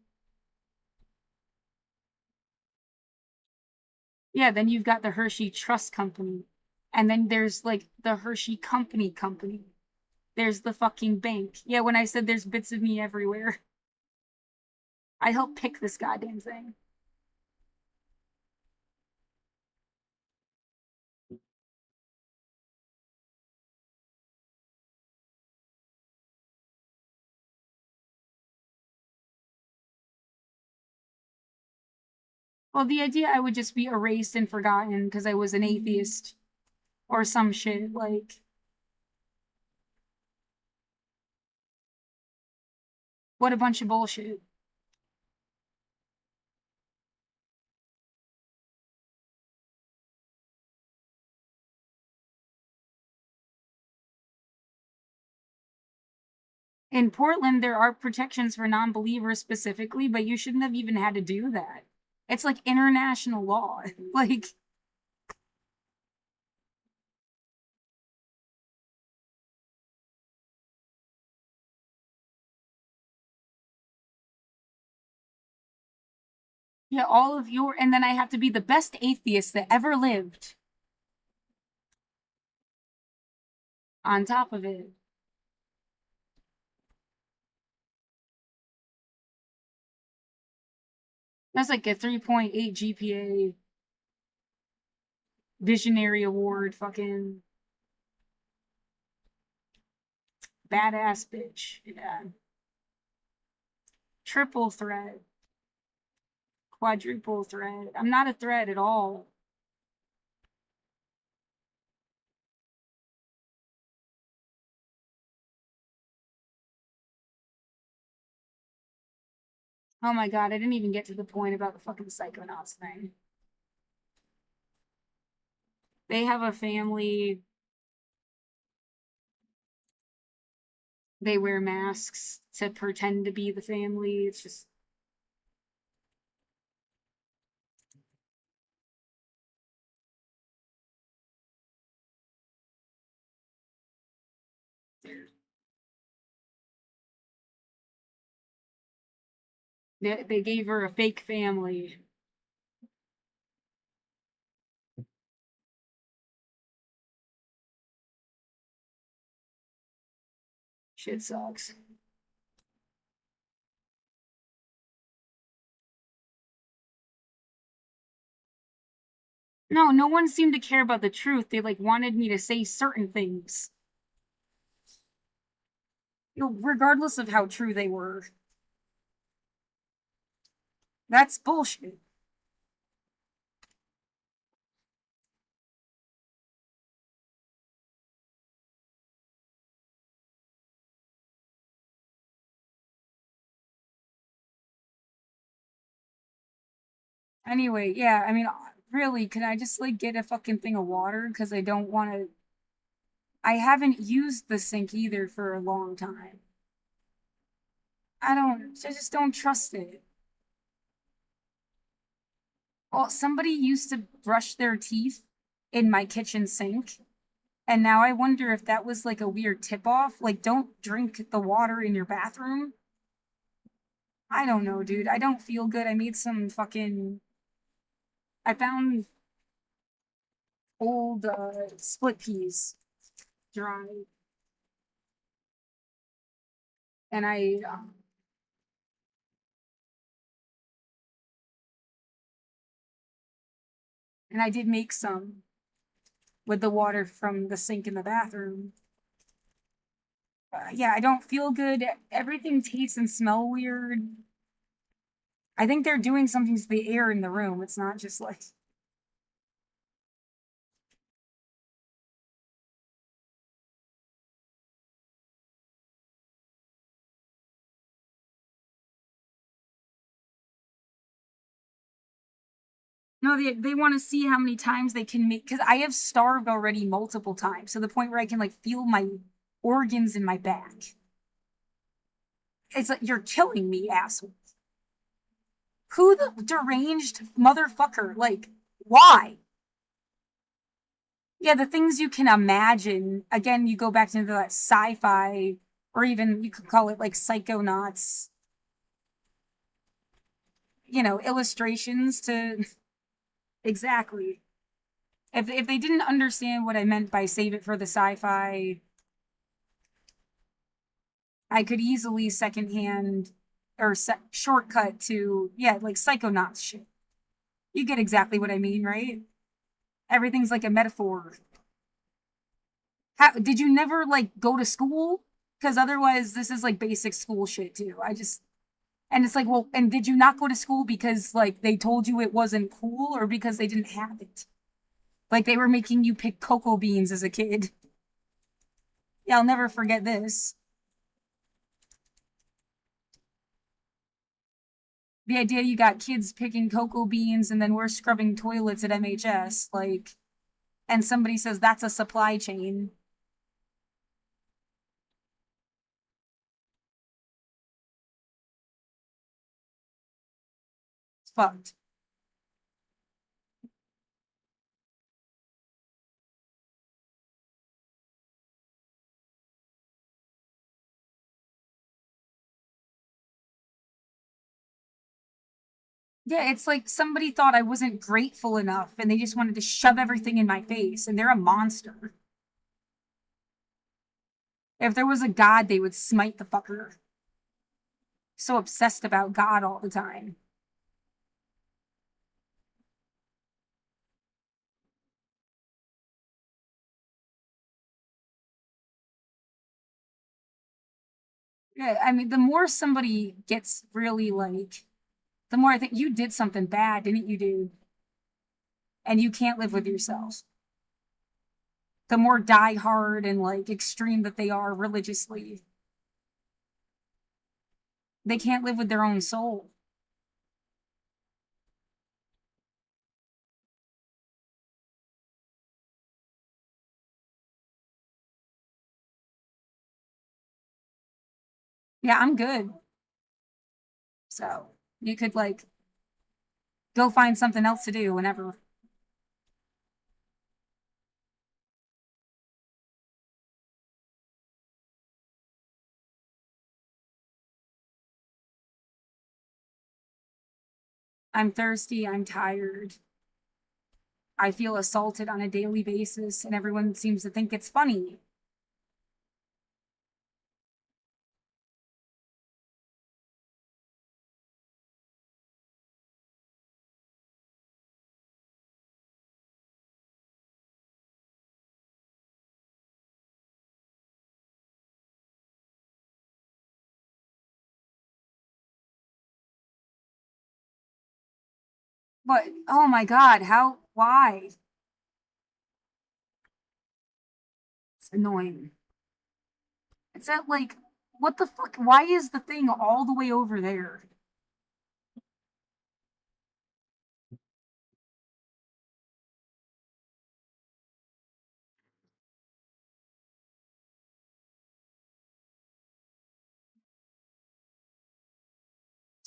Yeah, then you've got the Hershey Trust Company. And then there's like the Hershey Company. There's the fucking bank. Yeah, when I said there's bits of me everywhere, I helped pick this goddamn thing. Well, the idea I would just be erased and forgotten because I was an atheist or some shit. Like, what a bunch of bullshit. In Portland, there are protections for non believers specifically, but you shouldn't have even had to do that. It's like international law. Like, yeah, all of your, and then I have to be the best atheist that ever lived on top of it. That's like a 3.8 GPA visionary award, fucking badass bitch. Yeah. Triple threat, quadruple threat. I'm not a threat at all. Oh my god, I didn't even get to the point about the fucking psychonauts thing. They have a family. They wear masks to pretend to be the family. It's just they gave her a fake family. Shit sucks. No, no one seemed to care about the truth. They like wanted me to say certain things, regardless of how true they were. That's bullshit. Anyway, yeah, I mean, really, can I just like get a fucking thing of water? Because I don't want to I haven't used the sink either for a long time. I just don't trust it. Well, somebody used to brush their teeth in my kitchen sink, and now I wonder if that was like a weird tip off. Like, don't drink the water in your bathroom. I don't know, dude. I don't feel good. I made some fucking. I found old split peas dry, and I did make some with the water from the sink in the bathroom. Yeah, I don't feel good. Everything tastes and smell weird. I think they're doing something to the air in the room. It's not just like no, they want to see how many times they can make because I have starved already multiple times to the point where I can like feel my organs in my back. It's like you're killing me, asshole. Who the deranged motherfucker? Like, why? Yeah, the things you can imagine. Again, you go back to that sci-fi, or even you could call it like psychonauts, illustrations to exactly. If they didn't understand what I meant by save it for the sci-fi, I could easily secondhand or shortcut to yeah, like psychonauts shit. You get exactly what I mean, right? Everything's like a metaphor. How did you never like go to school? Because otherwise, this is like basic school shit too. And it's like, well, and did you not go to school because like they told you it wasn't cool or because they didn't have it? Like they were making you pick cocoa beans as a kid. Yeah, I'll never forget this. The idea you got kids picking cocoa beans and then we're scrubbing toilets at MHS, like, and somebody says that's a supply chain. It's fucked. Yeah, it's like somebody thought I wasn't grateful enough and they just wanted to shove everything in my face and they're a monster. If there was a god, they would smite the fucker. So obsessed about God all the time. Yeah, I mean, the more somebody gets really like, the more I think you did something bad, didn't you, dude? And you can't live with yourself. The more die hard and like extreme that they are religiously, they can't live with their own soul. Yeah, I'm good. So you could like go find something else to do whenever. I'm thirsty, I'm tired. I feel assaulted on a daily basis, and everyone seems to think it's funny. But oh my god, why? It's annoying. It's at like, what the fuck? Why is the thing all the way over there?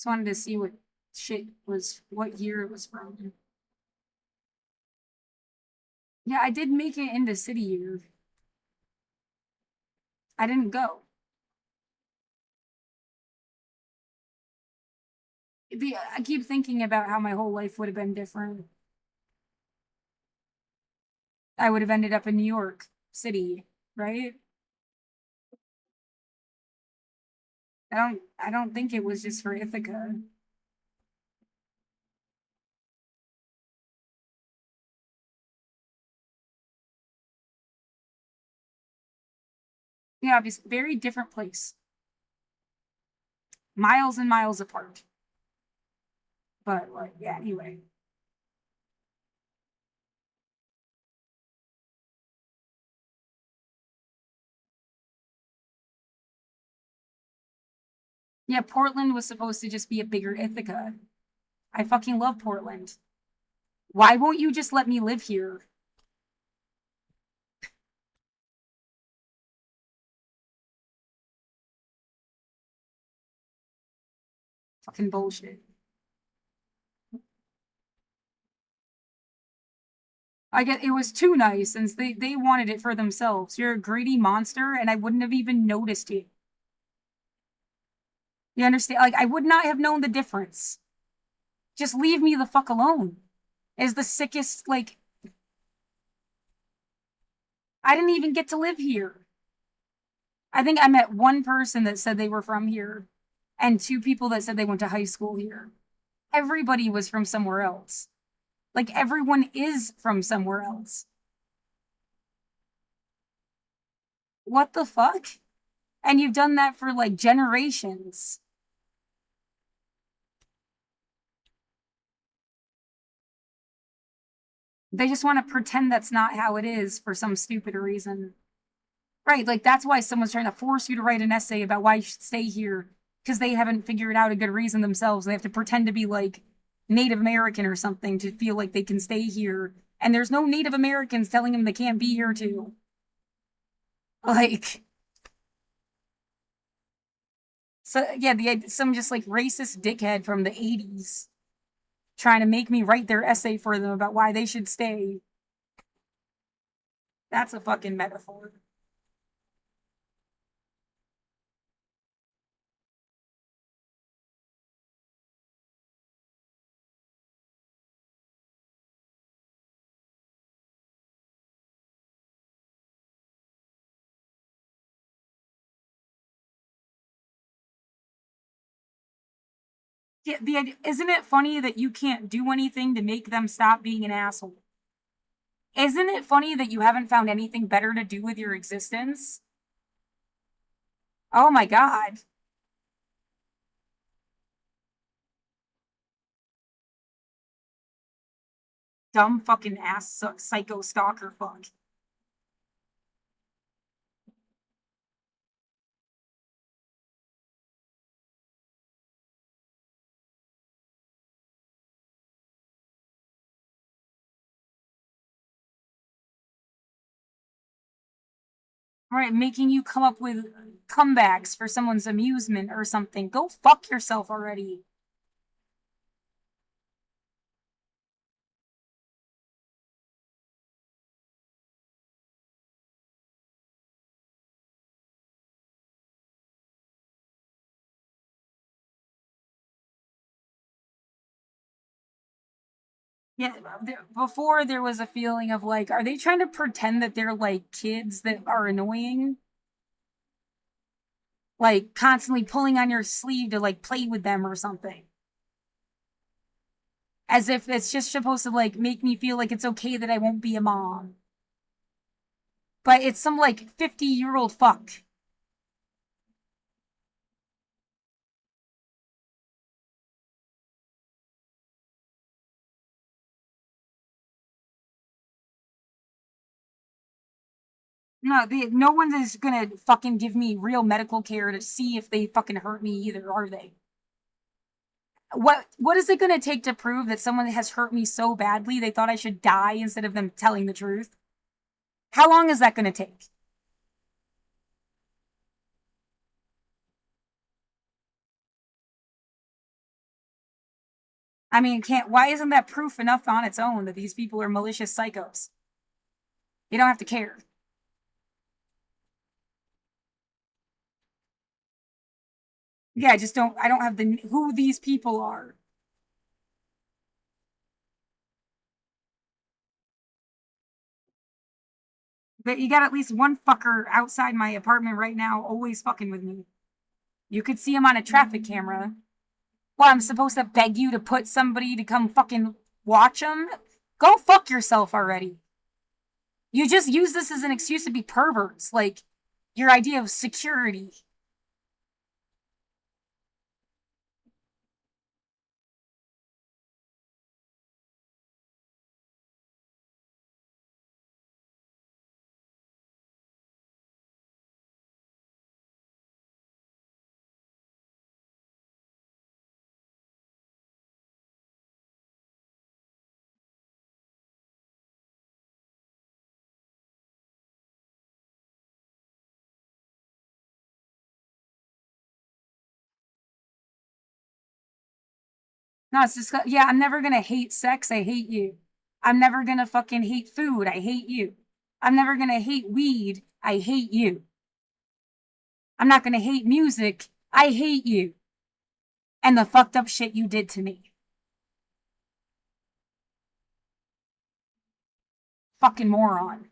Just wanted to see what shit was, what year it was from. Yeah, I did make it into city year. I didn't go. I keep thinking about how my whole life would have been different. I would have ended up in New York City, right? I don't think it was just for Ithaca. Yeah, it's a very different place. Miles and miles apart. But like, yeah, anyway. Yeah, Portland was supposed to just be a bigger Ithaca. I fucking love Portland. Why won't you just let me live here? Fucking bullshit. I get it was too nice since they wanted it for themselves. You're a greedy monster, and I wouldn't have even noticed it. You understand? Like I would not have known the difference. Just leave me the fuck alone. Is the sickest like I didn't even get to live here. I think I met one person that said they were from here, and two people that said they went to high school here. Everybody was from somewhere else. Like everyone is from somewhere else. What the fuck? And you've done that for like generations. They just want to pretend that's not how it is for some stupid reason. Right, like that's why someone's trying to force you to write an essay about why you should stay here because they haven't figured out a good reason themselves. They have to pretend to be like Native American or something to feel like they can stay here. And there's no Native Americans telling them they can't be here too. Like, so yeah, some just like racist dickhead from the 80s trying to make me write their essay for them about why they should stay. That's a fucking metaphor. Yeah, isn't it funny that you can't do anything to make them stop being an asshole? Isn't it funny that you haven't found anything better to do with your existence? Oh my god. Dumb fucking ass psycho stalker fuck. Right, making you come up with comebacks for someone's amusement or something. Go fuck yourself already. Yeah, before there was a feeling of like, are they trying to pretend that they're like kids that are annoying? Like constantly pulling on your sleeve to like play with them or something. As if it's just supposed to like make me feel like it's okay that I won't be a mom. But it's some like 50-year-old fuck. No one is gonna fucking give me real medical care to see if they fucking hurt me either, are they? What is it gonna take to prove that someone has hurt me so badly they thought I should die instead of them telling the truth? How long is that gonna take? I mean, why isn't that proof enough on its own that these people are malicious psychos? You don't have to care. Yeah, I don't have who these people are. But you got at least one fucker outside my apartment right now always fucking with me. You could see him on a traffic camera. Well, I'm supposed to beg you to put somebody to come fucking watch him? Go fuck yourself already. You just use this as an excuse to be perverts. Like, your idea of security. No, it's just, yeah, I'm never gonna hate sex. I hate you. I'm never gonna fucking hate food. I hate you. I'm never gonna hate weed. I hate you. I'm not gonna hate music. I hate you. And the fucked up shit you did to me. Fucking moron.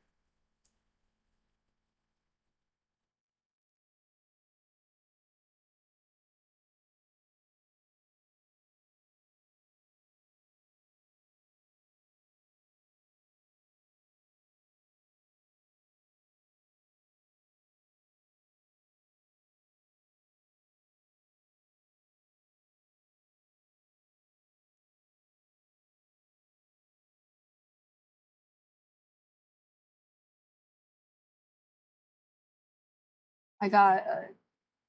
I got,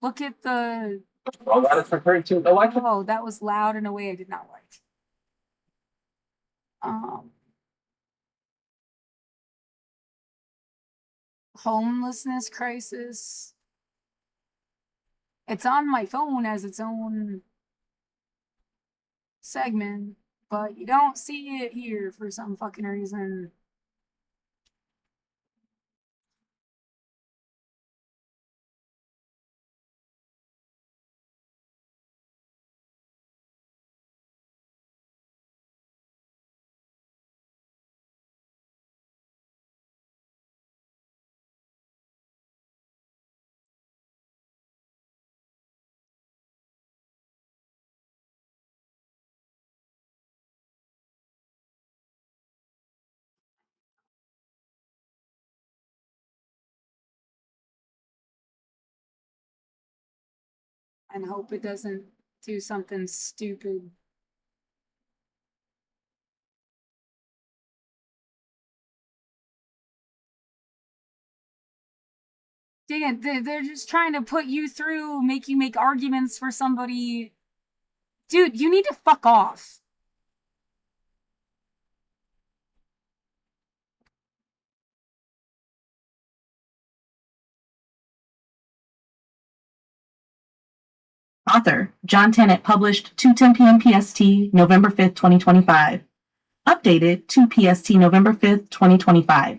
look at the. Oh, that is referring to election. Oh, that was loud in a way I did not like. Homelessness crisis. It's on my phone as its own segment, but you don't see it here for some fucking reason. And hope it doesn't do something stupid. Dang it, they're just trying to put you through, make you make arguments for somebody. Dude, you need to fuck off. Author, John Tennant, published 2:10 p.m. PST, November 5th, 2025. Updated 2 PST, November 5th, 2025.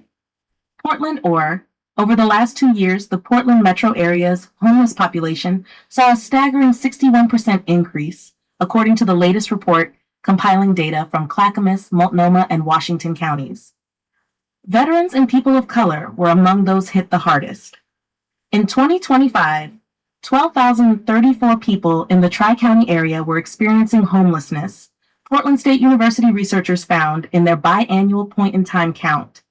Portland, or over the last 2 years, the Portland metro area's homeless population saw a staggering 61% increase, according to the latest report compiling data from Clackamas, Multnomah, and Washington counties. Veterans and people of color were among those hit the hardest. In 2025, 12,034 people in the Tri-County area were experiencing homelessness, Portland State University researchers found in their biannual point-in-time count,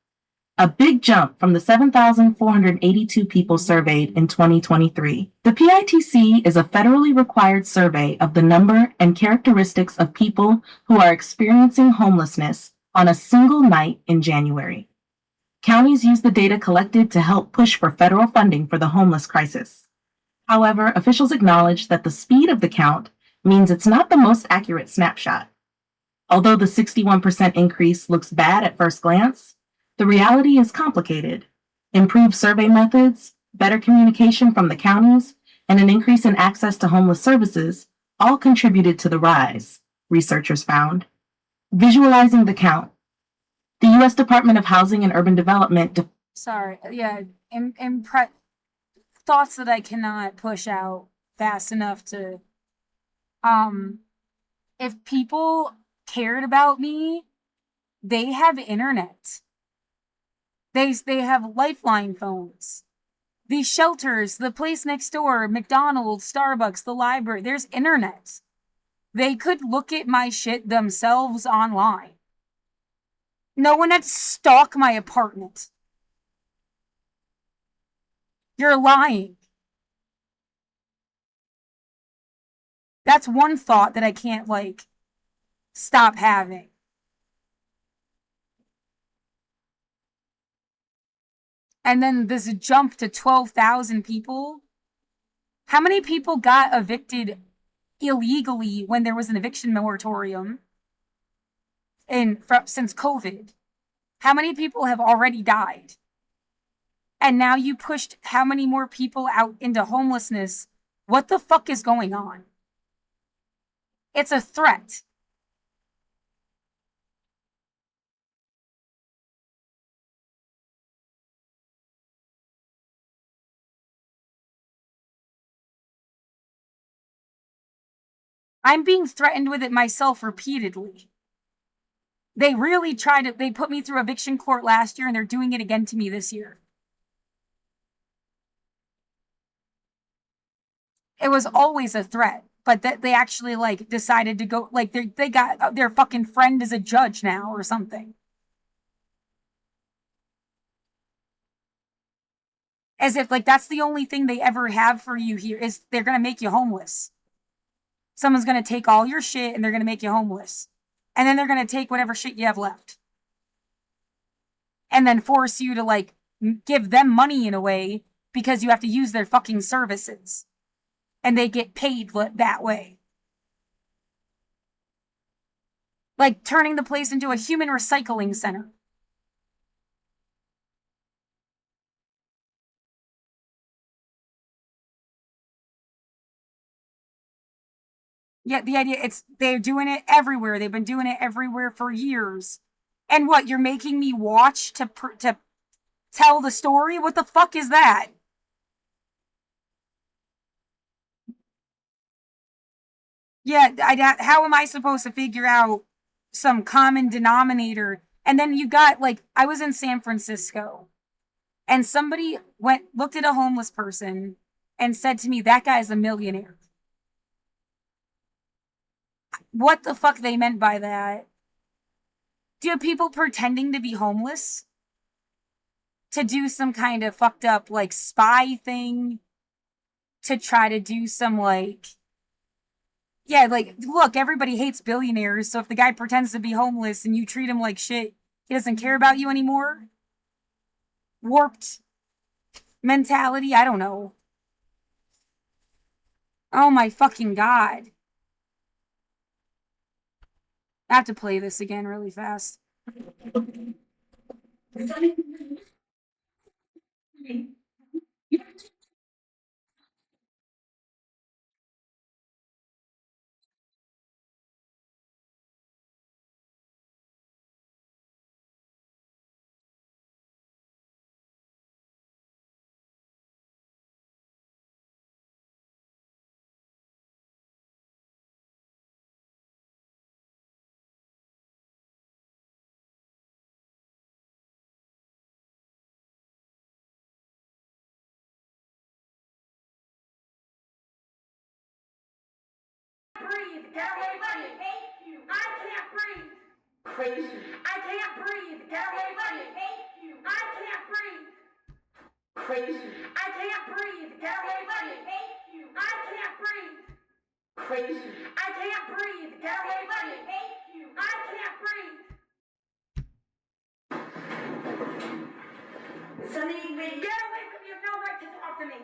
a big jump from the 7,482 people surveyed in 2023. The PITC is a federally required survey of the number and characteristics of people who are experiencing homelessness on a single night in January. Counties use the data collected to help push for federal funding for the homeless crisis. However, officials acknowledge that the speed of the count means it's not the most accurate snapshot. Although the 61% increase looks bad at first glance, the reality is complicated. Improved survey methods, better communication from the counties, and an increase in access to homeless services all contributed to the rise, researchers found. Visualizing the count. The U.S. Department of Housing and Urban Development. Thoughts that I cannot push out fast enough to. If people cared about me, they have internet. They have lifeline phones. These shelters, the place next door, McDonald's, Starbucks, the library, there's internet. They could look at my shit themselves online. No one had to stalk my apartment. You're lying. That's one thought that I can't, stop having. And then this jump to 12,000 people. How many people got evicted illegally when there was an eviction moratorium since COVID? How many people have already died? And now you pushed how many more people out into homelessness? What the fuck is going on? It's a threat. I'm being threatened with it myself repeatedly. They really they put me through eviction court last year and they're doing it again to me this year. It was always a threat, but that they actually decided to go, they got their fucking friend as a judge now or something. As if that's the only thing they ever have for you here is they're going to make you homeless. Someone's going to take all your shit and they're going to make you homeless. And then they're going to take whatever shit you have left. And then force you to give them money in a way because you have to use their fucking services. And they get paid that way. Turning the place into a human recycling center. Yeah, the idea, they're doing it everywhere. They've been doing it everywhere for years. And what, you're making me watch to tell the story? What the fuck is that? Yeah, how am I supposed to figure out some common denominator? And then you got, I was in San Francisco, and somebody looked at a homeless person and said to me, that guy's a millionaire. What the fuck they meant by that? Do you have people pretending to be homeless? To do some kind of fucked up, spy thing? To try to do some, yeah, look, everybody hates billionaires, so if the guy pretends to be homeless and you treat him like shit, he doesn't care about you anymore? Warped mentality? I don't know. Oh my fucking god. I have to play this again really fast. Breathe. Get away from me. Hate you. I can't breathe. Crazy. I can't breathe. Get away from me. Hate you. I can't breathe. Crazy. I can't breathe. Get away from me. Hate you. I can't breathe. Crazy. I can't breathe. Get away from me. Hate you. I can't breathe. Sonny, get away from me. You have no right to talk to me.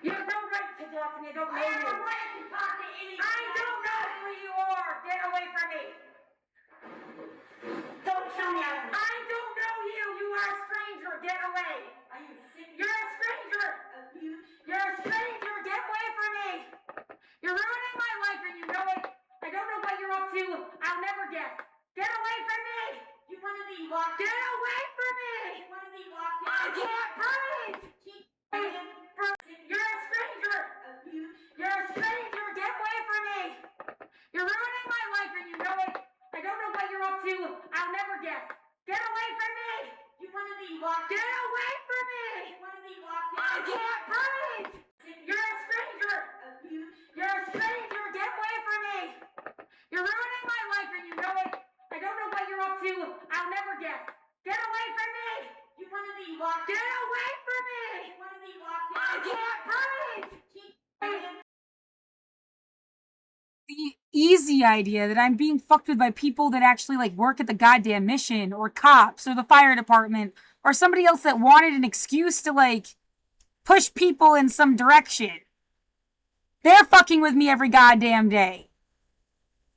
You have no right to talk to me. I don't know you. I have a right to talk to anyone. I don't know who you are. Get away from me. Don't tell me I don't know you. You are a stranger. Get away. Are you serious? You're a stranger. You're a stranger. Get away from me. You're ruining my life and you know it. I don't know what you're up to. I'll never guess. Get away from me! You want to be locked in? Get away from me! You want to be locked in? I can't breathe! You're a stranger! You're a stranger! Get away from me! You're ruining my life and you know it! I don't know what you're up to. I'll never guess. Get away from me! You want to be locked in? Get away from me! You want to be locked in? I can't breathe! You're a stranger! You're a stranger! Get away from me! You're ruining my life and you know it! I don't know what you're up to. I'll never guess. Get away from me! You want to be locked in? Get away from me! You want to be locked in? I can't breathe! The easy idea that I'm being fucked with by people that actually like work at the goddamn mission or cops or the fire department or somebody else that wanted an excuse to like push people in some direction. They're fucking with me every goddamn day.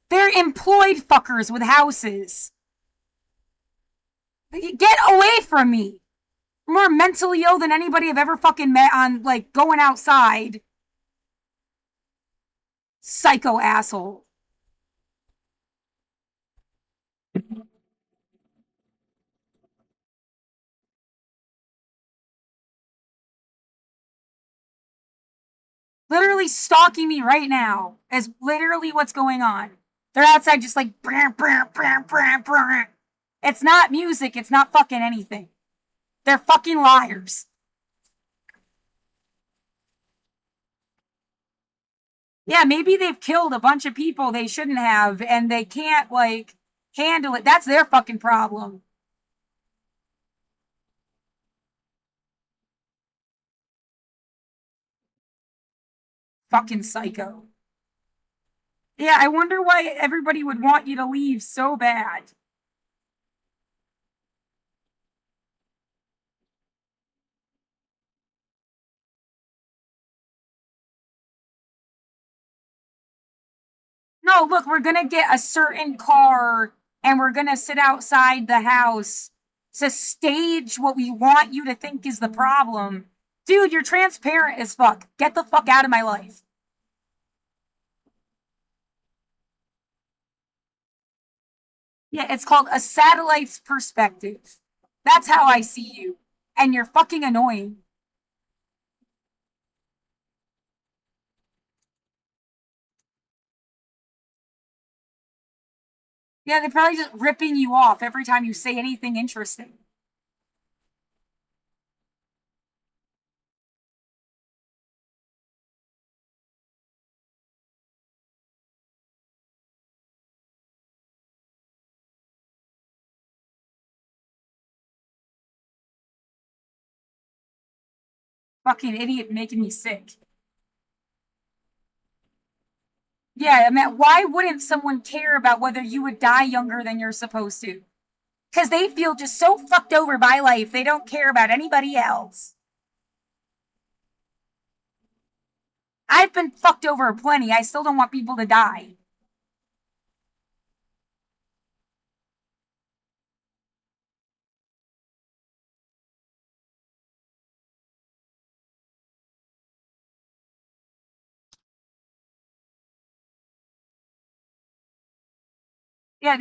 They're employed fuckers with houses. Get away from me. I'm more mentally ill than anybody I've ever fucking met on like going outside. Psycho asshole. Literally stalking me right now is literally what's going on. They're outside just like brr, brr, brr, brr, brr. It's not music, it's not fucking anything. They're fucking liars. Yeah, maybe they've killed a bunch of people they shouldn't have and they can't like handle it. That's their fucking problem. Fucking psycho. Yeah, I wonder why everybody would want you to leave so bad. No, look, we're gonna get a certain car and we're gonna sit outside the house to stage what we want you to think is the problem. Dude, you're transparent as fuck. Get the fuck out of my life. Yeah, it's called a satellite's perspective. That's how I see you. And you're fucking annoying. Yeah, they're probably just ripping you off every time you say anything interesting. Fucking idiot making me sick. Yeah, I mean, why wouldn't someone care about whether you would die younger than you're supposed to? Because they feel just so fucked over by life, they don't care about anybody else. I've been fucked over plenty. I still don't want people to die. Yeah,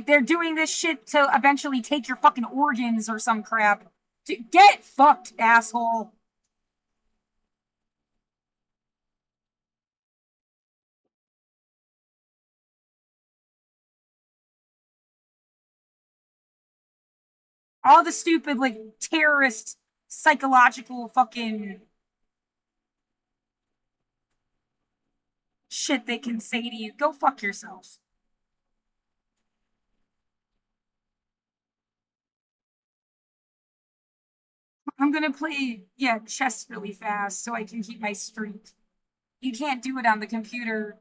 they're doing this shit to eventually take your fucking organs or some crap. Get fucked, asshole. All the stupid, like, terrorist, psychological fucking shit they can say to you. Go fuck yourself. I'm gonna play, yeah, chess really fast so I can keep my streak. You can't do it on the computer.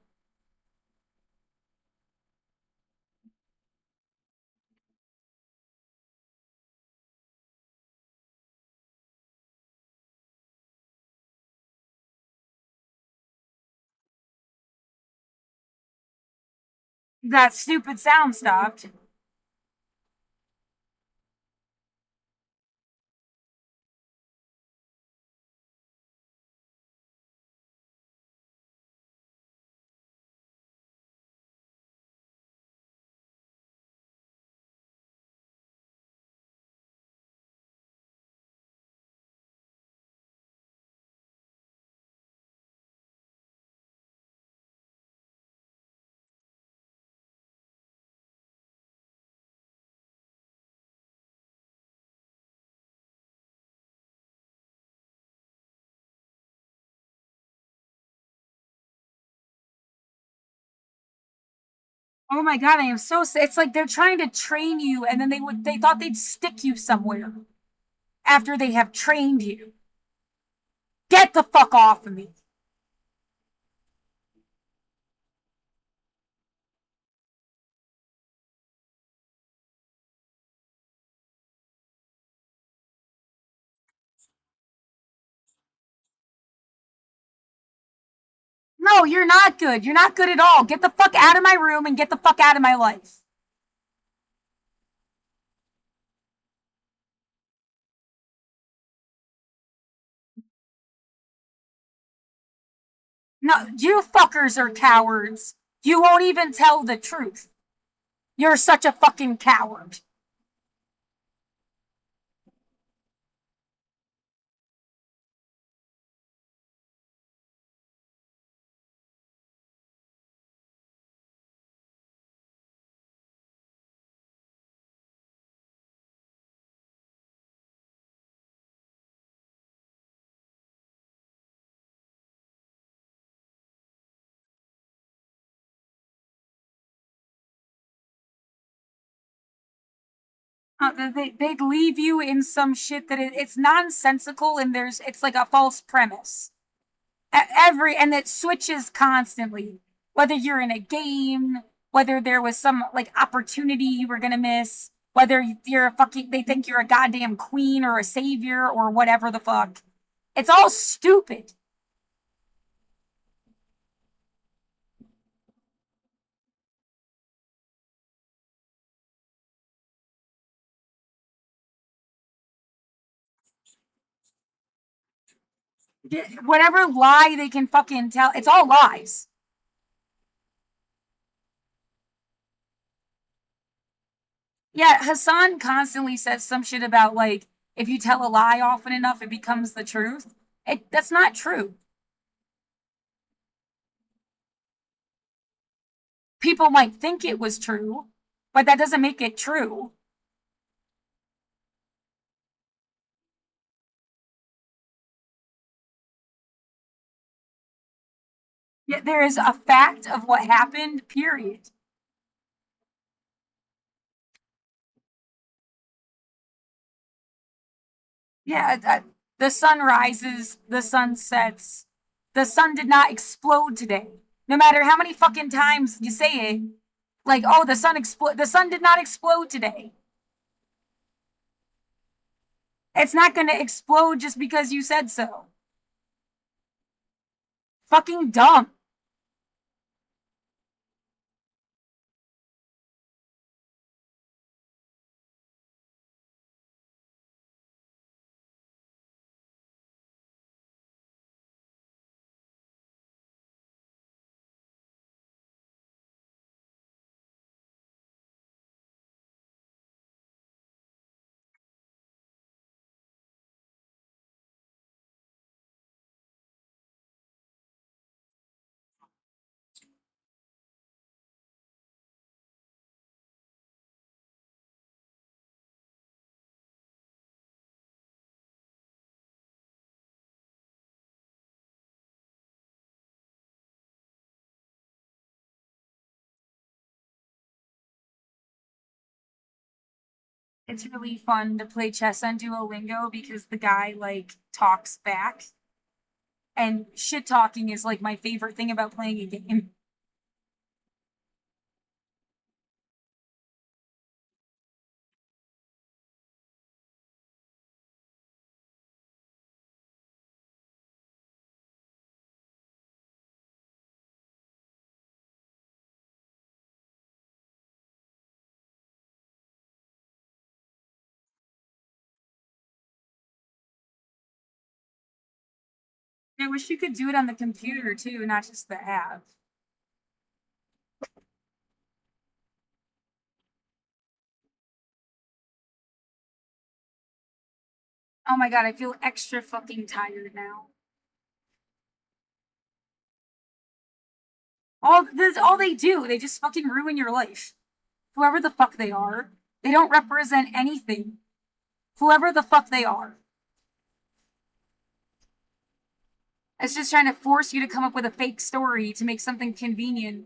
That stupid sound stopped. Oh my god, I am so sad. It's like they're trying to train you, and then they thought they'd stick you somewhere after they have trained you. Get the fuck off of me. No, you're not good. You're not good at all. Get the fuck out of my room and get the fuck out of my life. No, you fuckers are cowards. You won't even tell the truth. You're such a fucking coward. They'd leave you in some shit that it's nonsensical and it's like a false premise. And it switches constantly. Whether you're in a game, whether there was some like opportunity you were gonna miss, whether you're a fucking they think you're a goddamn queen or a savior or whatever the fuck. It's all stupid. Whatever lie they can fucking tell, it's all lies. Yeah, Hassan constantly says some shit about like if you tell a lie often enough, it becomes the truth. That's not true. People might think it was true, but that doesn't make it true. Yet there is a fact of what happened, period. Yeah, the sun rises, the sun sets. The sun did not explode today. No matter how many fucking times you say it, like, oh, the sun did not explode today. It's not going to explode just because you said so. Fucking dumb. It's really fun to play chess on Duolingo because the guy like talks back, and shit talking is like my favorite thing about playing a game. I wish you could do it on the computer too, not just the app. Oh my god, I feel extra fucking tired now. All they do, they just fucking ruin your life. Whoever the fuck they are, they don't represent anything. Whoever the fuck they are. It's just trying to force you to come up with a fake story to make something convenient.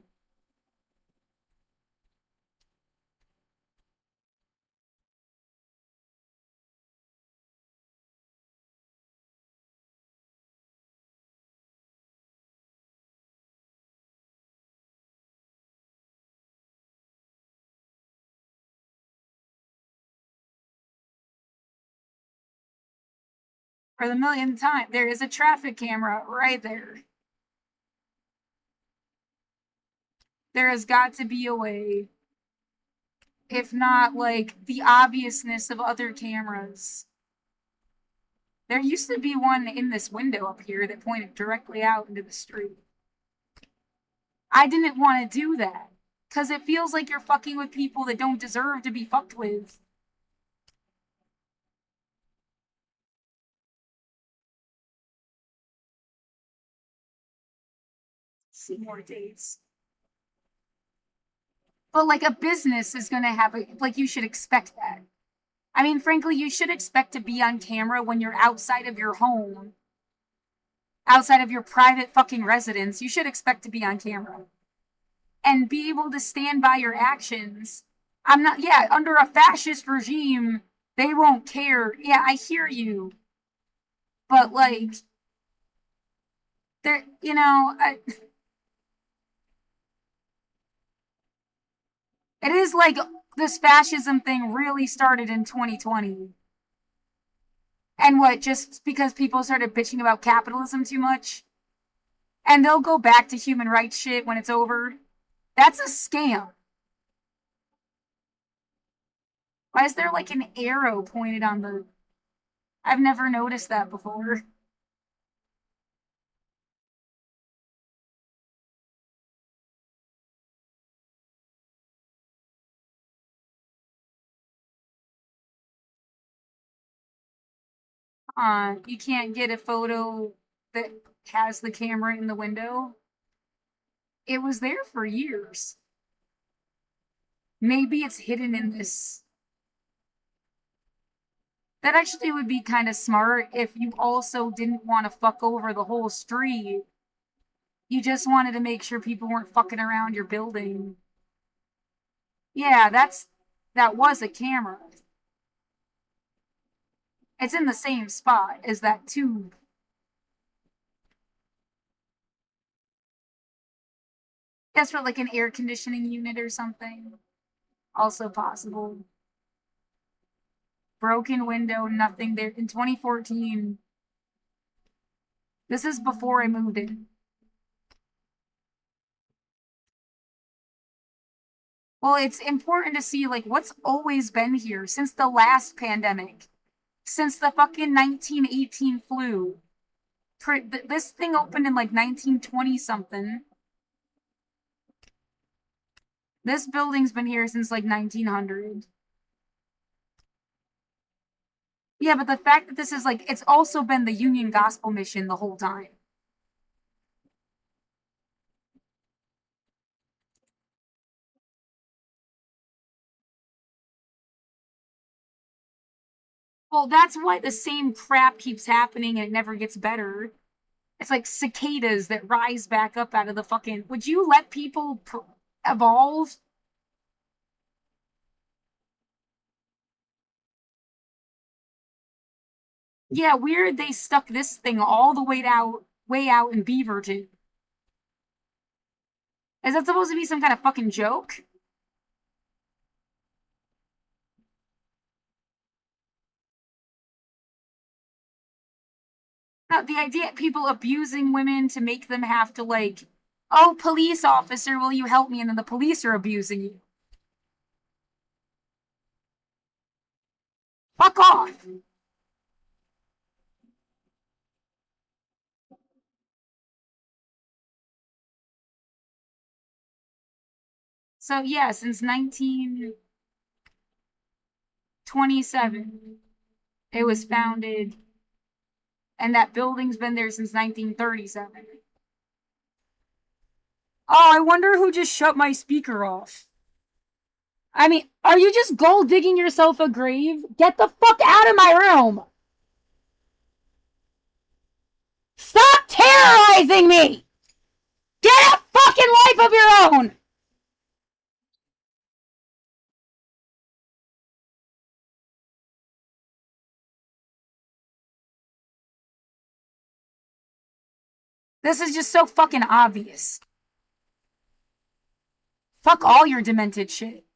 For the millionth time, there is a traffic camera right there. There has got to be a way, if not like the obviousness of other cameras. There used to be one in this window up here that pointed directly out into the street. I didn't want to do that because it feels like you're fucking with people that don't deserve to be fucked with. See more dates. But like a business is going to have a, like, you should expect that. I mean, frankly, you should expect to be on camera when you're outside of your home, outside of your private fucking residence. You should expect to be on camera and be able to stand by your actions. I'm not, yeah, under a fascist regime, they won't care. Yeah, I hear you. But like, there, you know, it is like this fascism thing really started in 2020. And what, just because people started bitching about capitalism too much? And they'll go back to human rights shit when it's over. That's a scam. Why is there like an arrow pointed on the... I've never noticed that before. You can't get a photo that has the camera in the window. It was there for years. Maybe it's hidden in this. That actually would be kind of smart if you also didn't want to fuck over the whole street. You just wanted to make sure people weren't fucking around your building. Yeah, that was a camera. It's in the same spot as that tube. That's for like an air conditioning unit or something. Also possible. Broken window, nothing there. In 2014. This is before I moved in. Well, it's important to see like what's always been here since the last pandemic. Since the fucking 1918 flu. This thing opened in like 1920 something. This building's been here since like 1900. Yeah, but the fact that this is like, it's also been the Union Gospel Mission the whole time. Well, that's why the same crap keeps happening and it never gets better. It's like cicadas that rise back up out of the fucking... Would you let people evolve? Yeah, weird they stuck this thing all the way out in Beaverton. Is that supposed to be some kind of fucking joke? Now, the idea of people abusing women to make them have to like, oh, police officer, will you help me? And then the police are abusing you. Fuck off. So yeah, since 1927, it was founded, and that building's been there since 1937. Oh, I wonder who just shut my speaker off. I mean, are you just gold digging yourself a grave? Get the fuck out of my room! Stop terrorizing me! Get a fucking life of your own! This is just so fucking obvious. Fuck all your demented shit.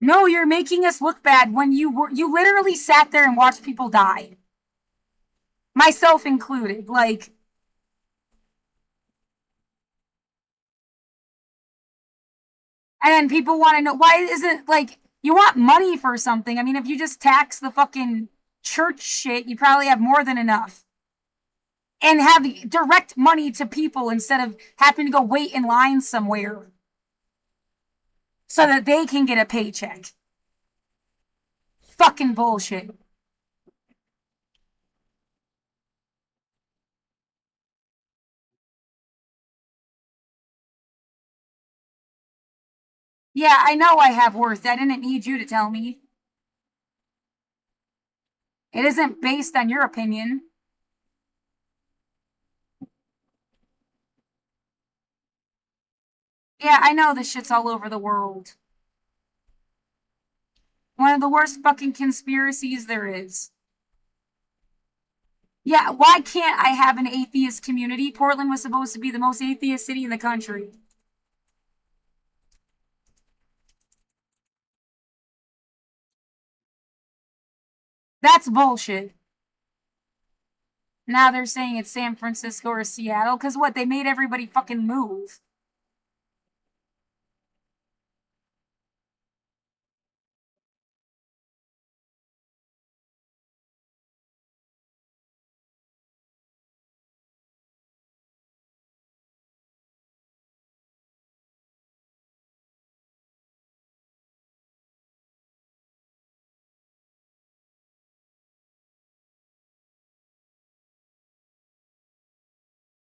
No, you're making us look bad when you literally sat there and watched people die. Myself included. Like, and then people want to know why isn't like you want money for something. I mean, if you just tax the fucking church shit, you probably have more than enough. And have direct money to people instead of having to go wait in line somewhere so that they can get a paycheck. Fucking bullshit. Yeah, I know I have worth. I didn't need you to tell me. It isn't based on your opinion. Yeah, I know this shit's all over the world. One of the worst fucking conspiracies there is. Yeah, why can't I have an atheist community? Portland was supposed to be the most atheist city in the country. That's bullshit. Now they're saying it's San Francisco or Seattle because what? They made everybody fucking move.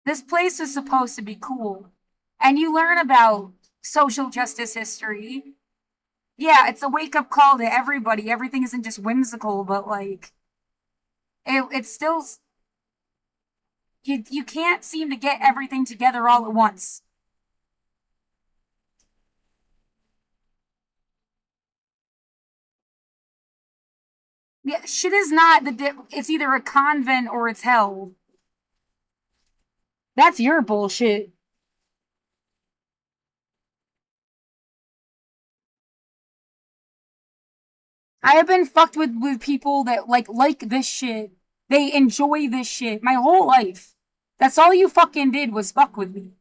This place is supposed to be cool. And you learn about social justice history. Yeah, it's a wake up call to everybody. Everything isn't just whimsical, but like it's still you can't seem to get everything together all at once. Yeah, shit is not it's either a convent or it's hell. That's your bullshit. I have been fucked with people that like this shit. They enjoy this shit my whole life. That's all you fucking did was fuck with me.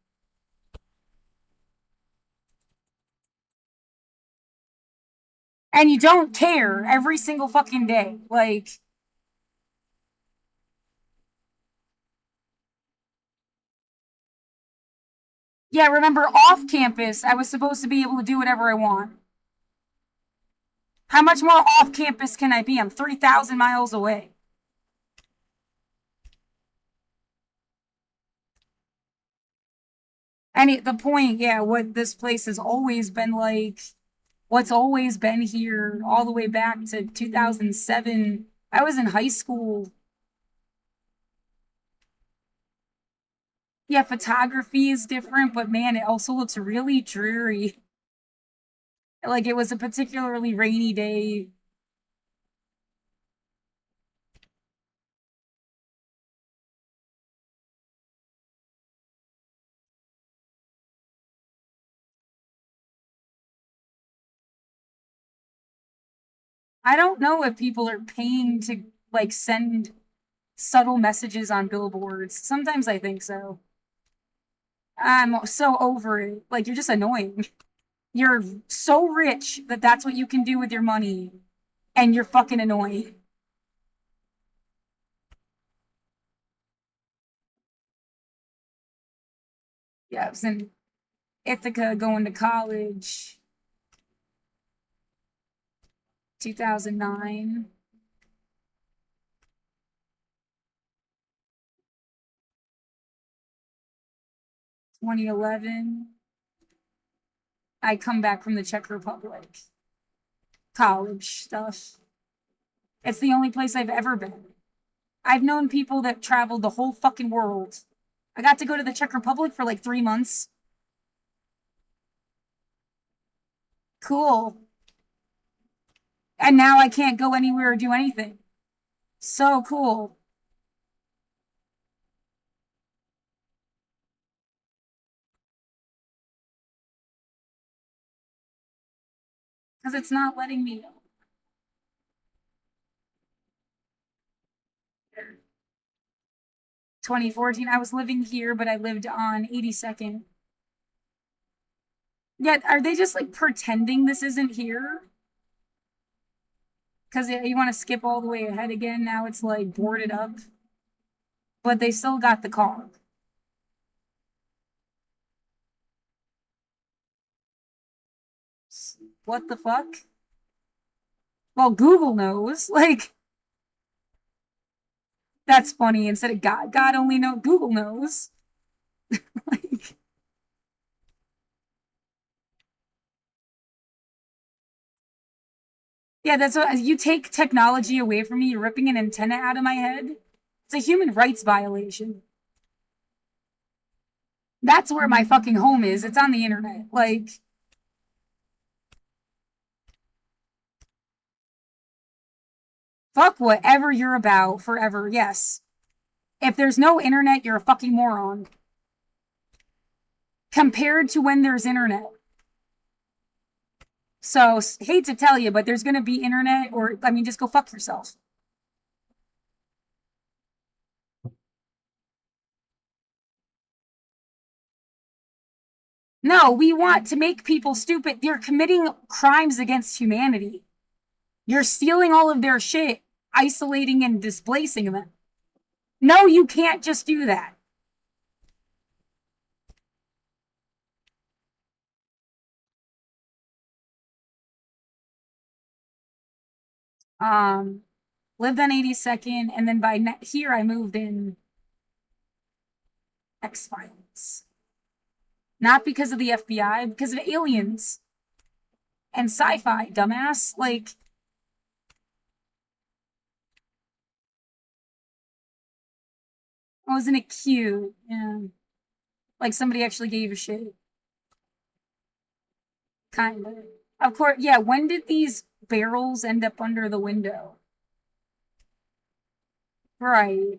And you don't care every single fucking day. Like, yeah, remember off campus, I was supposed to be able to do whatever I want. How much more off campus can I be? I'm 3,000 miles away. And the point, yeah, what this place has always been like, what's always been here all the way back to 2007. I was in high school. Yeah, photography is different, but man, it also looks really dreary. Like it was a particularly rainy day. I don't know if people are paying to like send subtle messages on billboards. Sometimes I think so. I'm so over it. Like you're just annoying. You're so rich that that's what you can do with your money, and you're fucking annoying. Yeah, I was in Ithaca going to college, 2009, 2011. I come back from the Czech Republic. College stuff. It's the only place I've ever been. I've known people that traveled the whole fucking world. I got to go to the Czech Republic for like 3 months. Cool. And now I can't go anywhere or do anything. So cool. Because it's not letting me. 2014, I was living here, but I lived on 82nd. Yeah, are they just like pretending this isn't here? Because you want to skip all the way ahead again. Now it's like boarded up. But they still got the car. What the fuck? Well, Google knows. Like, that's funny. Instead of God only knows, Google knows. Like, yeah, that's what you take technology away from me. You're ripping an antenna out of my head. It's a human rights violation. That's where my fucking home is. It's on the internet. Like, fuck whatever you're about forever. Yes. If there's no internet, you're a fucking moron. Compared to when there's internet. So, hate to tell you, but there's going to be internet, or, I mean, just go fuck yourself. No, we want to make people stupid. You're committing crimes against humanity. You're stealing all of their shit, isolating and displacing them. No, you can't just do that. Um, lived on 82nd, and then by here I moved in X-Files. Not because of the FBI, because of aliens and sci-fi, dumbass. Like, wasn't it cute? Yeah. Like somebody actually gave a shit. Kind of. Of course, yeah, when did these barrels end up under the window? Right.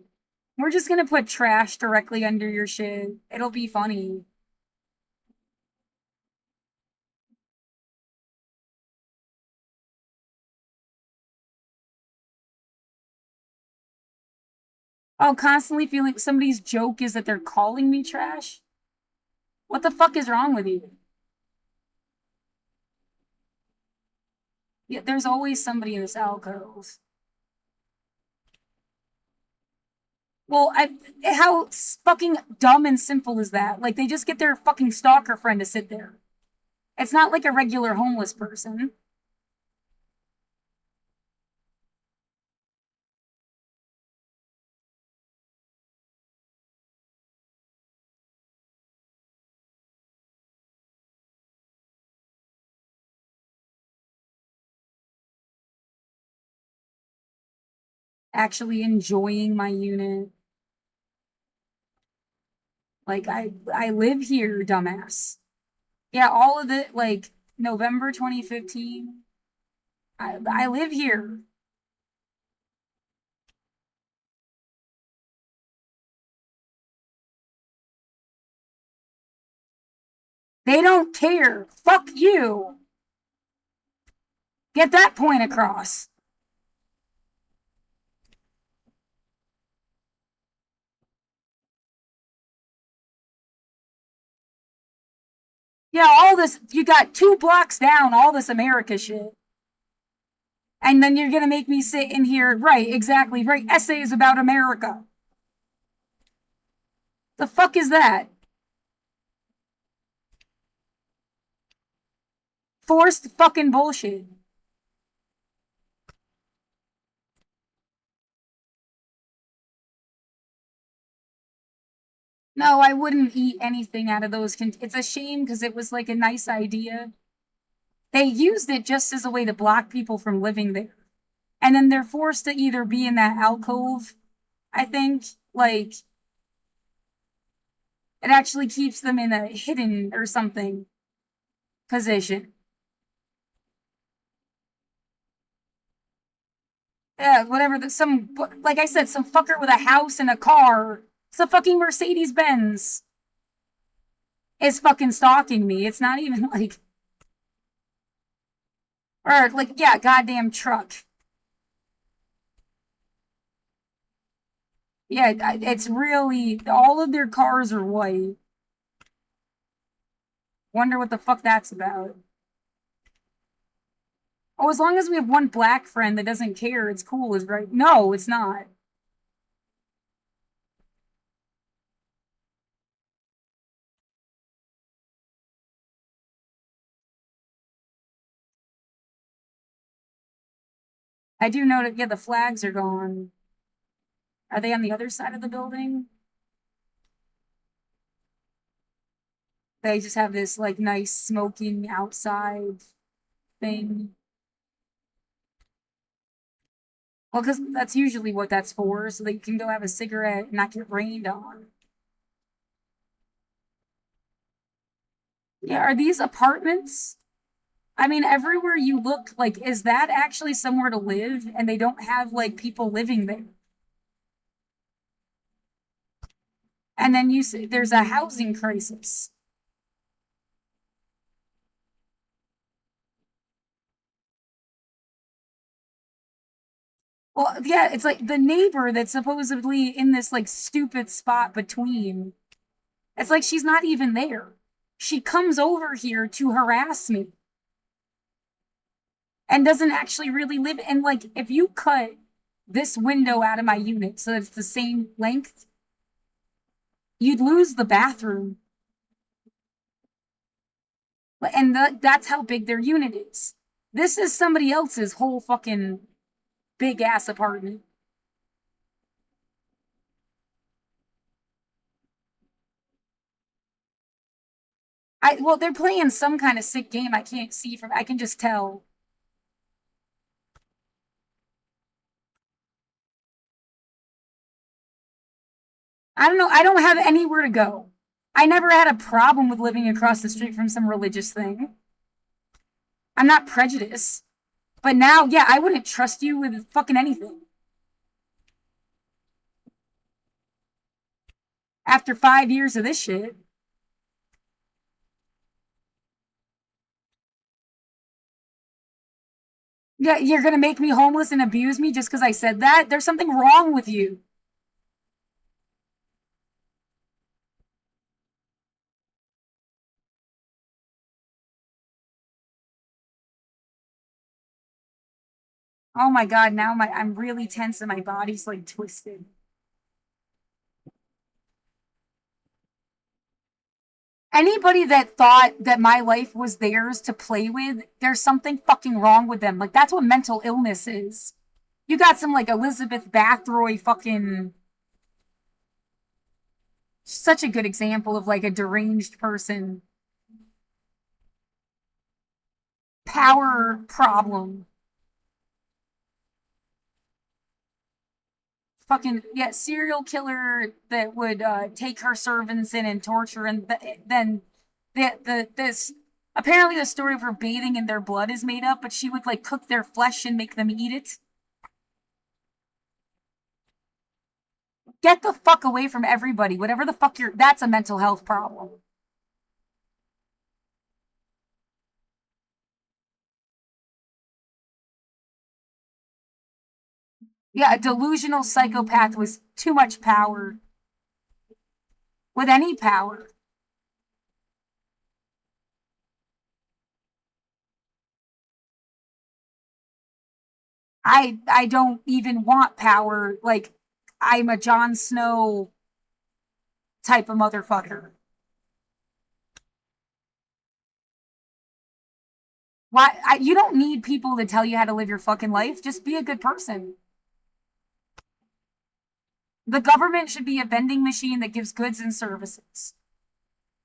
We're just gonna put trash directly under your shit. It'll be funny. Oh, constantly feeling somebody's joke is that they're calling me trash? What the fuck is wrong with you? Yeah, there's always somebody in this alcove. Well, how fucking dumb and simple is that? Like, they just get their fucking stalker friend to sit there. It's not like a regular homeless person. Actually enjoying my unit. Like, I live here, dumbass. Yeah, all of it, like, November 2015. I live here. They don't care. Fuck you. Get that point across. Yeah, all this, you got 2 blocks down, all this America shit. And then you're gonna make me sit in here, right, exactly, right, essays about America. The fuck is that? Forced fucking bullshit. No, I wouldn't eat anything out of those. It's a shame because it was like a nice idea. They used it just as a way to block people from living there. And then they're forced to either be in that alcove, I think, like, it actually keeps them in a hidden or something position. Yeah, whatever. Like I said, some fucker with a house and a car. It's a fucking Mercedes Benz. Is fucking stalking me. It's not even like. Or, like, yeah, goddamn truck. Yeah, it's really, all of their cars are white. Wonder what the fuck that's about. Oh, as long as we have one black friend that doesn't care, it's cool, is right. No, it's not. I do know that, yeah, the flags are gone. Are they on the other side of the building? They just have this, like, nice smoking outside thing. Well, because that's usually what that's for, so they can go have a cigarette and not get rained on. Yeah, are these apartments? I mean, everywhere you look, like, is that actually somewhere to live? And they don't have, like, people living there. And then you say there's a housing crisis. Well, yeah, it's like the neighbor that's supposedly in this, like, stupid spot between. It's like she's not even there. She comes over here to harass me and doesn't actually really live. And, like, if you cut this window out of my unit so that it's the same length, you'd lose the bathroom. And that's how big their unit is. This is somebody else's whole fucking big ass apartment. Well, they're playing some kind of sick game I can't see from. I can just tell. I don't know. I don't have anywhere to go. I never had a problem with living across the street from some religious thing. I'm not prejudiced. But now, yeah, I wouldn't trust you with fucking anything. After 5 years of this shit. Yeah, you're gonna make me homeless and abuse me just because I said that? There's something wrong with you. Oh my god, now I'm really tense and my body's like twisted. Anybody that thought that my life was theirs to play with, there's something fucking wrong with them. Like, that's what mental illness is. You got some, like, Elizabeth Bathory fucking, such a good example of, like, a deranged person. Power problem. Fucking, yeah, serial killer that would take her servants in and torture, and then this apparently the story of her bathing in their blood is made up, but she would, like, cook their flesh and make them eat it. Get the fuck away from everybody. Whatever the fuck you're, that's a mental health problem. Yeah, a delusional psychopath with too much power. With any power. I don't even want power. Like, I'm a Jon Snow type of motherfucker. You don't need people to tell you how to live your fucking life. Just be a good person. The government should be a vending machine that gives goods and services.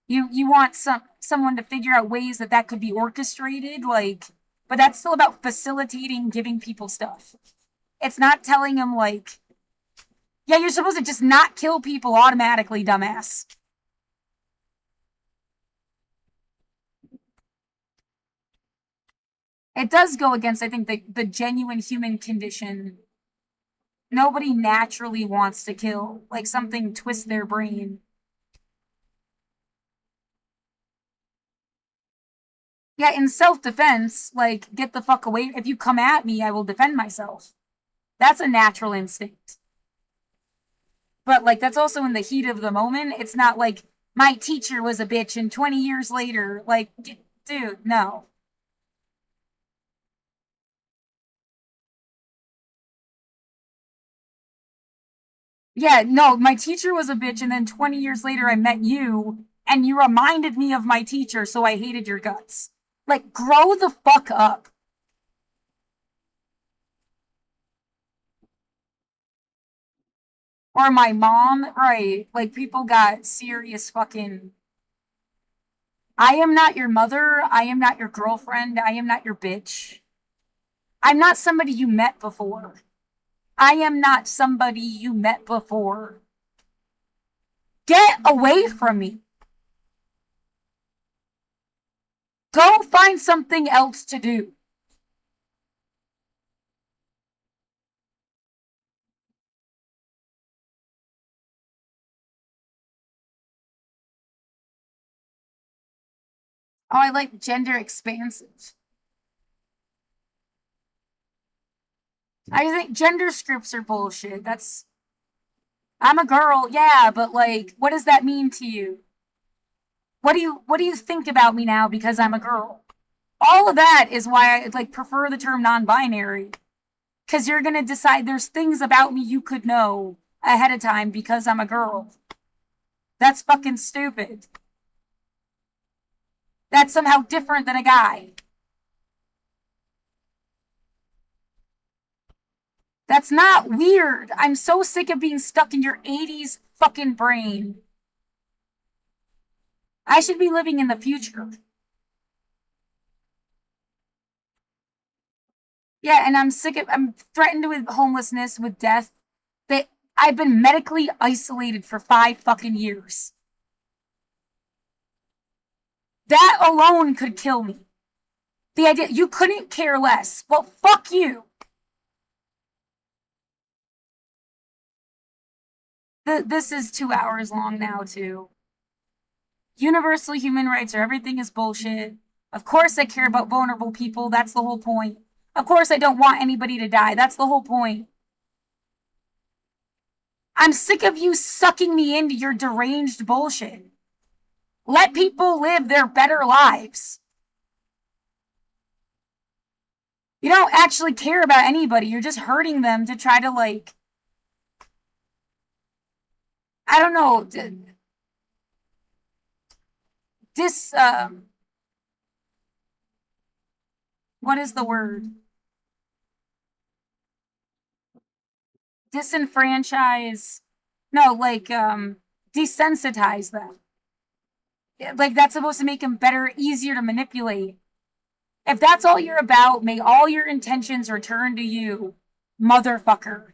You want someone to figure out ways that could be orchestrated, like, but that's still about facilitating giving people stuff. It's not telling them, like, yeah, you're supposed to just not kill people automatically, dumbass. It does go against, I think, the genuine human condition. Nobody naturally wants to kill. Like, something twists their brain. Yeah, in self-defense, like, get the fuck away. If you come at me, I will defend myself. That's a natural instinct. But, like, that's also in the heat of the moment. It's not like my teacher was a bitch and 20 years later, like, dude, no. Yeah, no, my teacher was a bitch, and then 20 years later I met you, and you reminded me of my teacher, so I hated your guts. Like, grow the fuck up. Or my mom, right? Like, people got serious fucking. I am not your mother. I am not your girlfriend. I am not your bitch. I'm not somebody you met before. I am not somebody you met before. Get away from me. Go find something else to do. Oh, I like gender expansive. I think gender scripts are bullshit. That's. I'm a girl, yeah, but like, what does that mean to you? What do you think about me now because I'm a girl? All of that is why I like prefer the term non-binary. Because you're gonna decide there's things about me you could know ahead of time because I'm a girl. That's fucking stupid. That's somehow different than a guy. That's not weird. I'm so sick of being stuck in your 80s fucking brain. I should be living in the future. Yeah, and I'm threatened with homelessness, with death. That I've been medically isolated for 5 fucking years. That alone could kill me. The idea you couldn't care less. Well, fuck you. This is 2 hours long now, too. Universal human rights or everything is bullshit. Of course, I care about vulnerable people. That's the whole point. Of course, I don't want anybody to die. That's the whole point. I'm sick of you sucking me into your deranged bullshit. Let people live their better lives. You don't actually care about anybody. You're just hurting them to try to, like, I don't know, dis, what is the word? Disenfranchise. No, like, desensitize them. Like, that's supposed to make them better, easier to manipulate. If that's all you're about, may all your intentions return to you, motherfucker.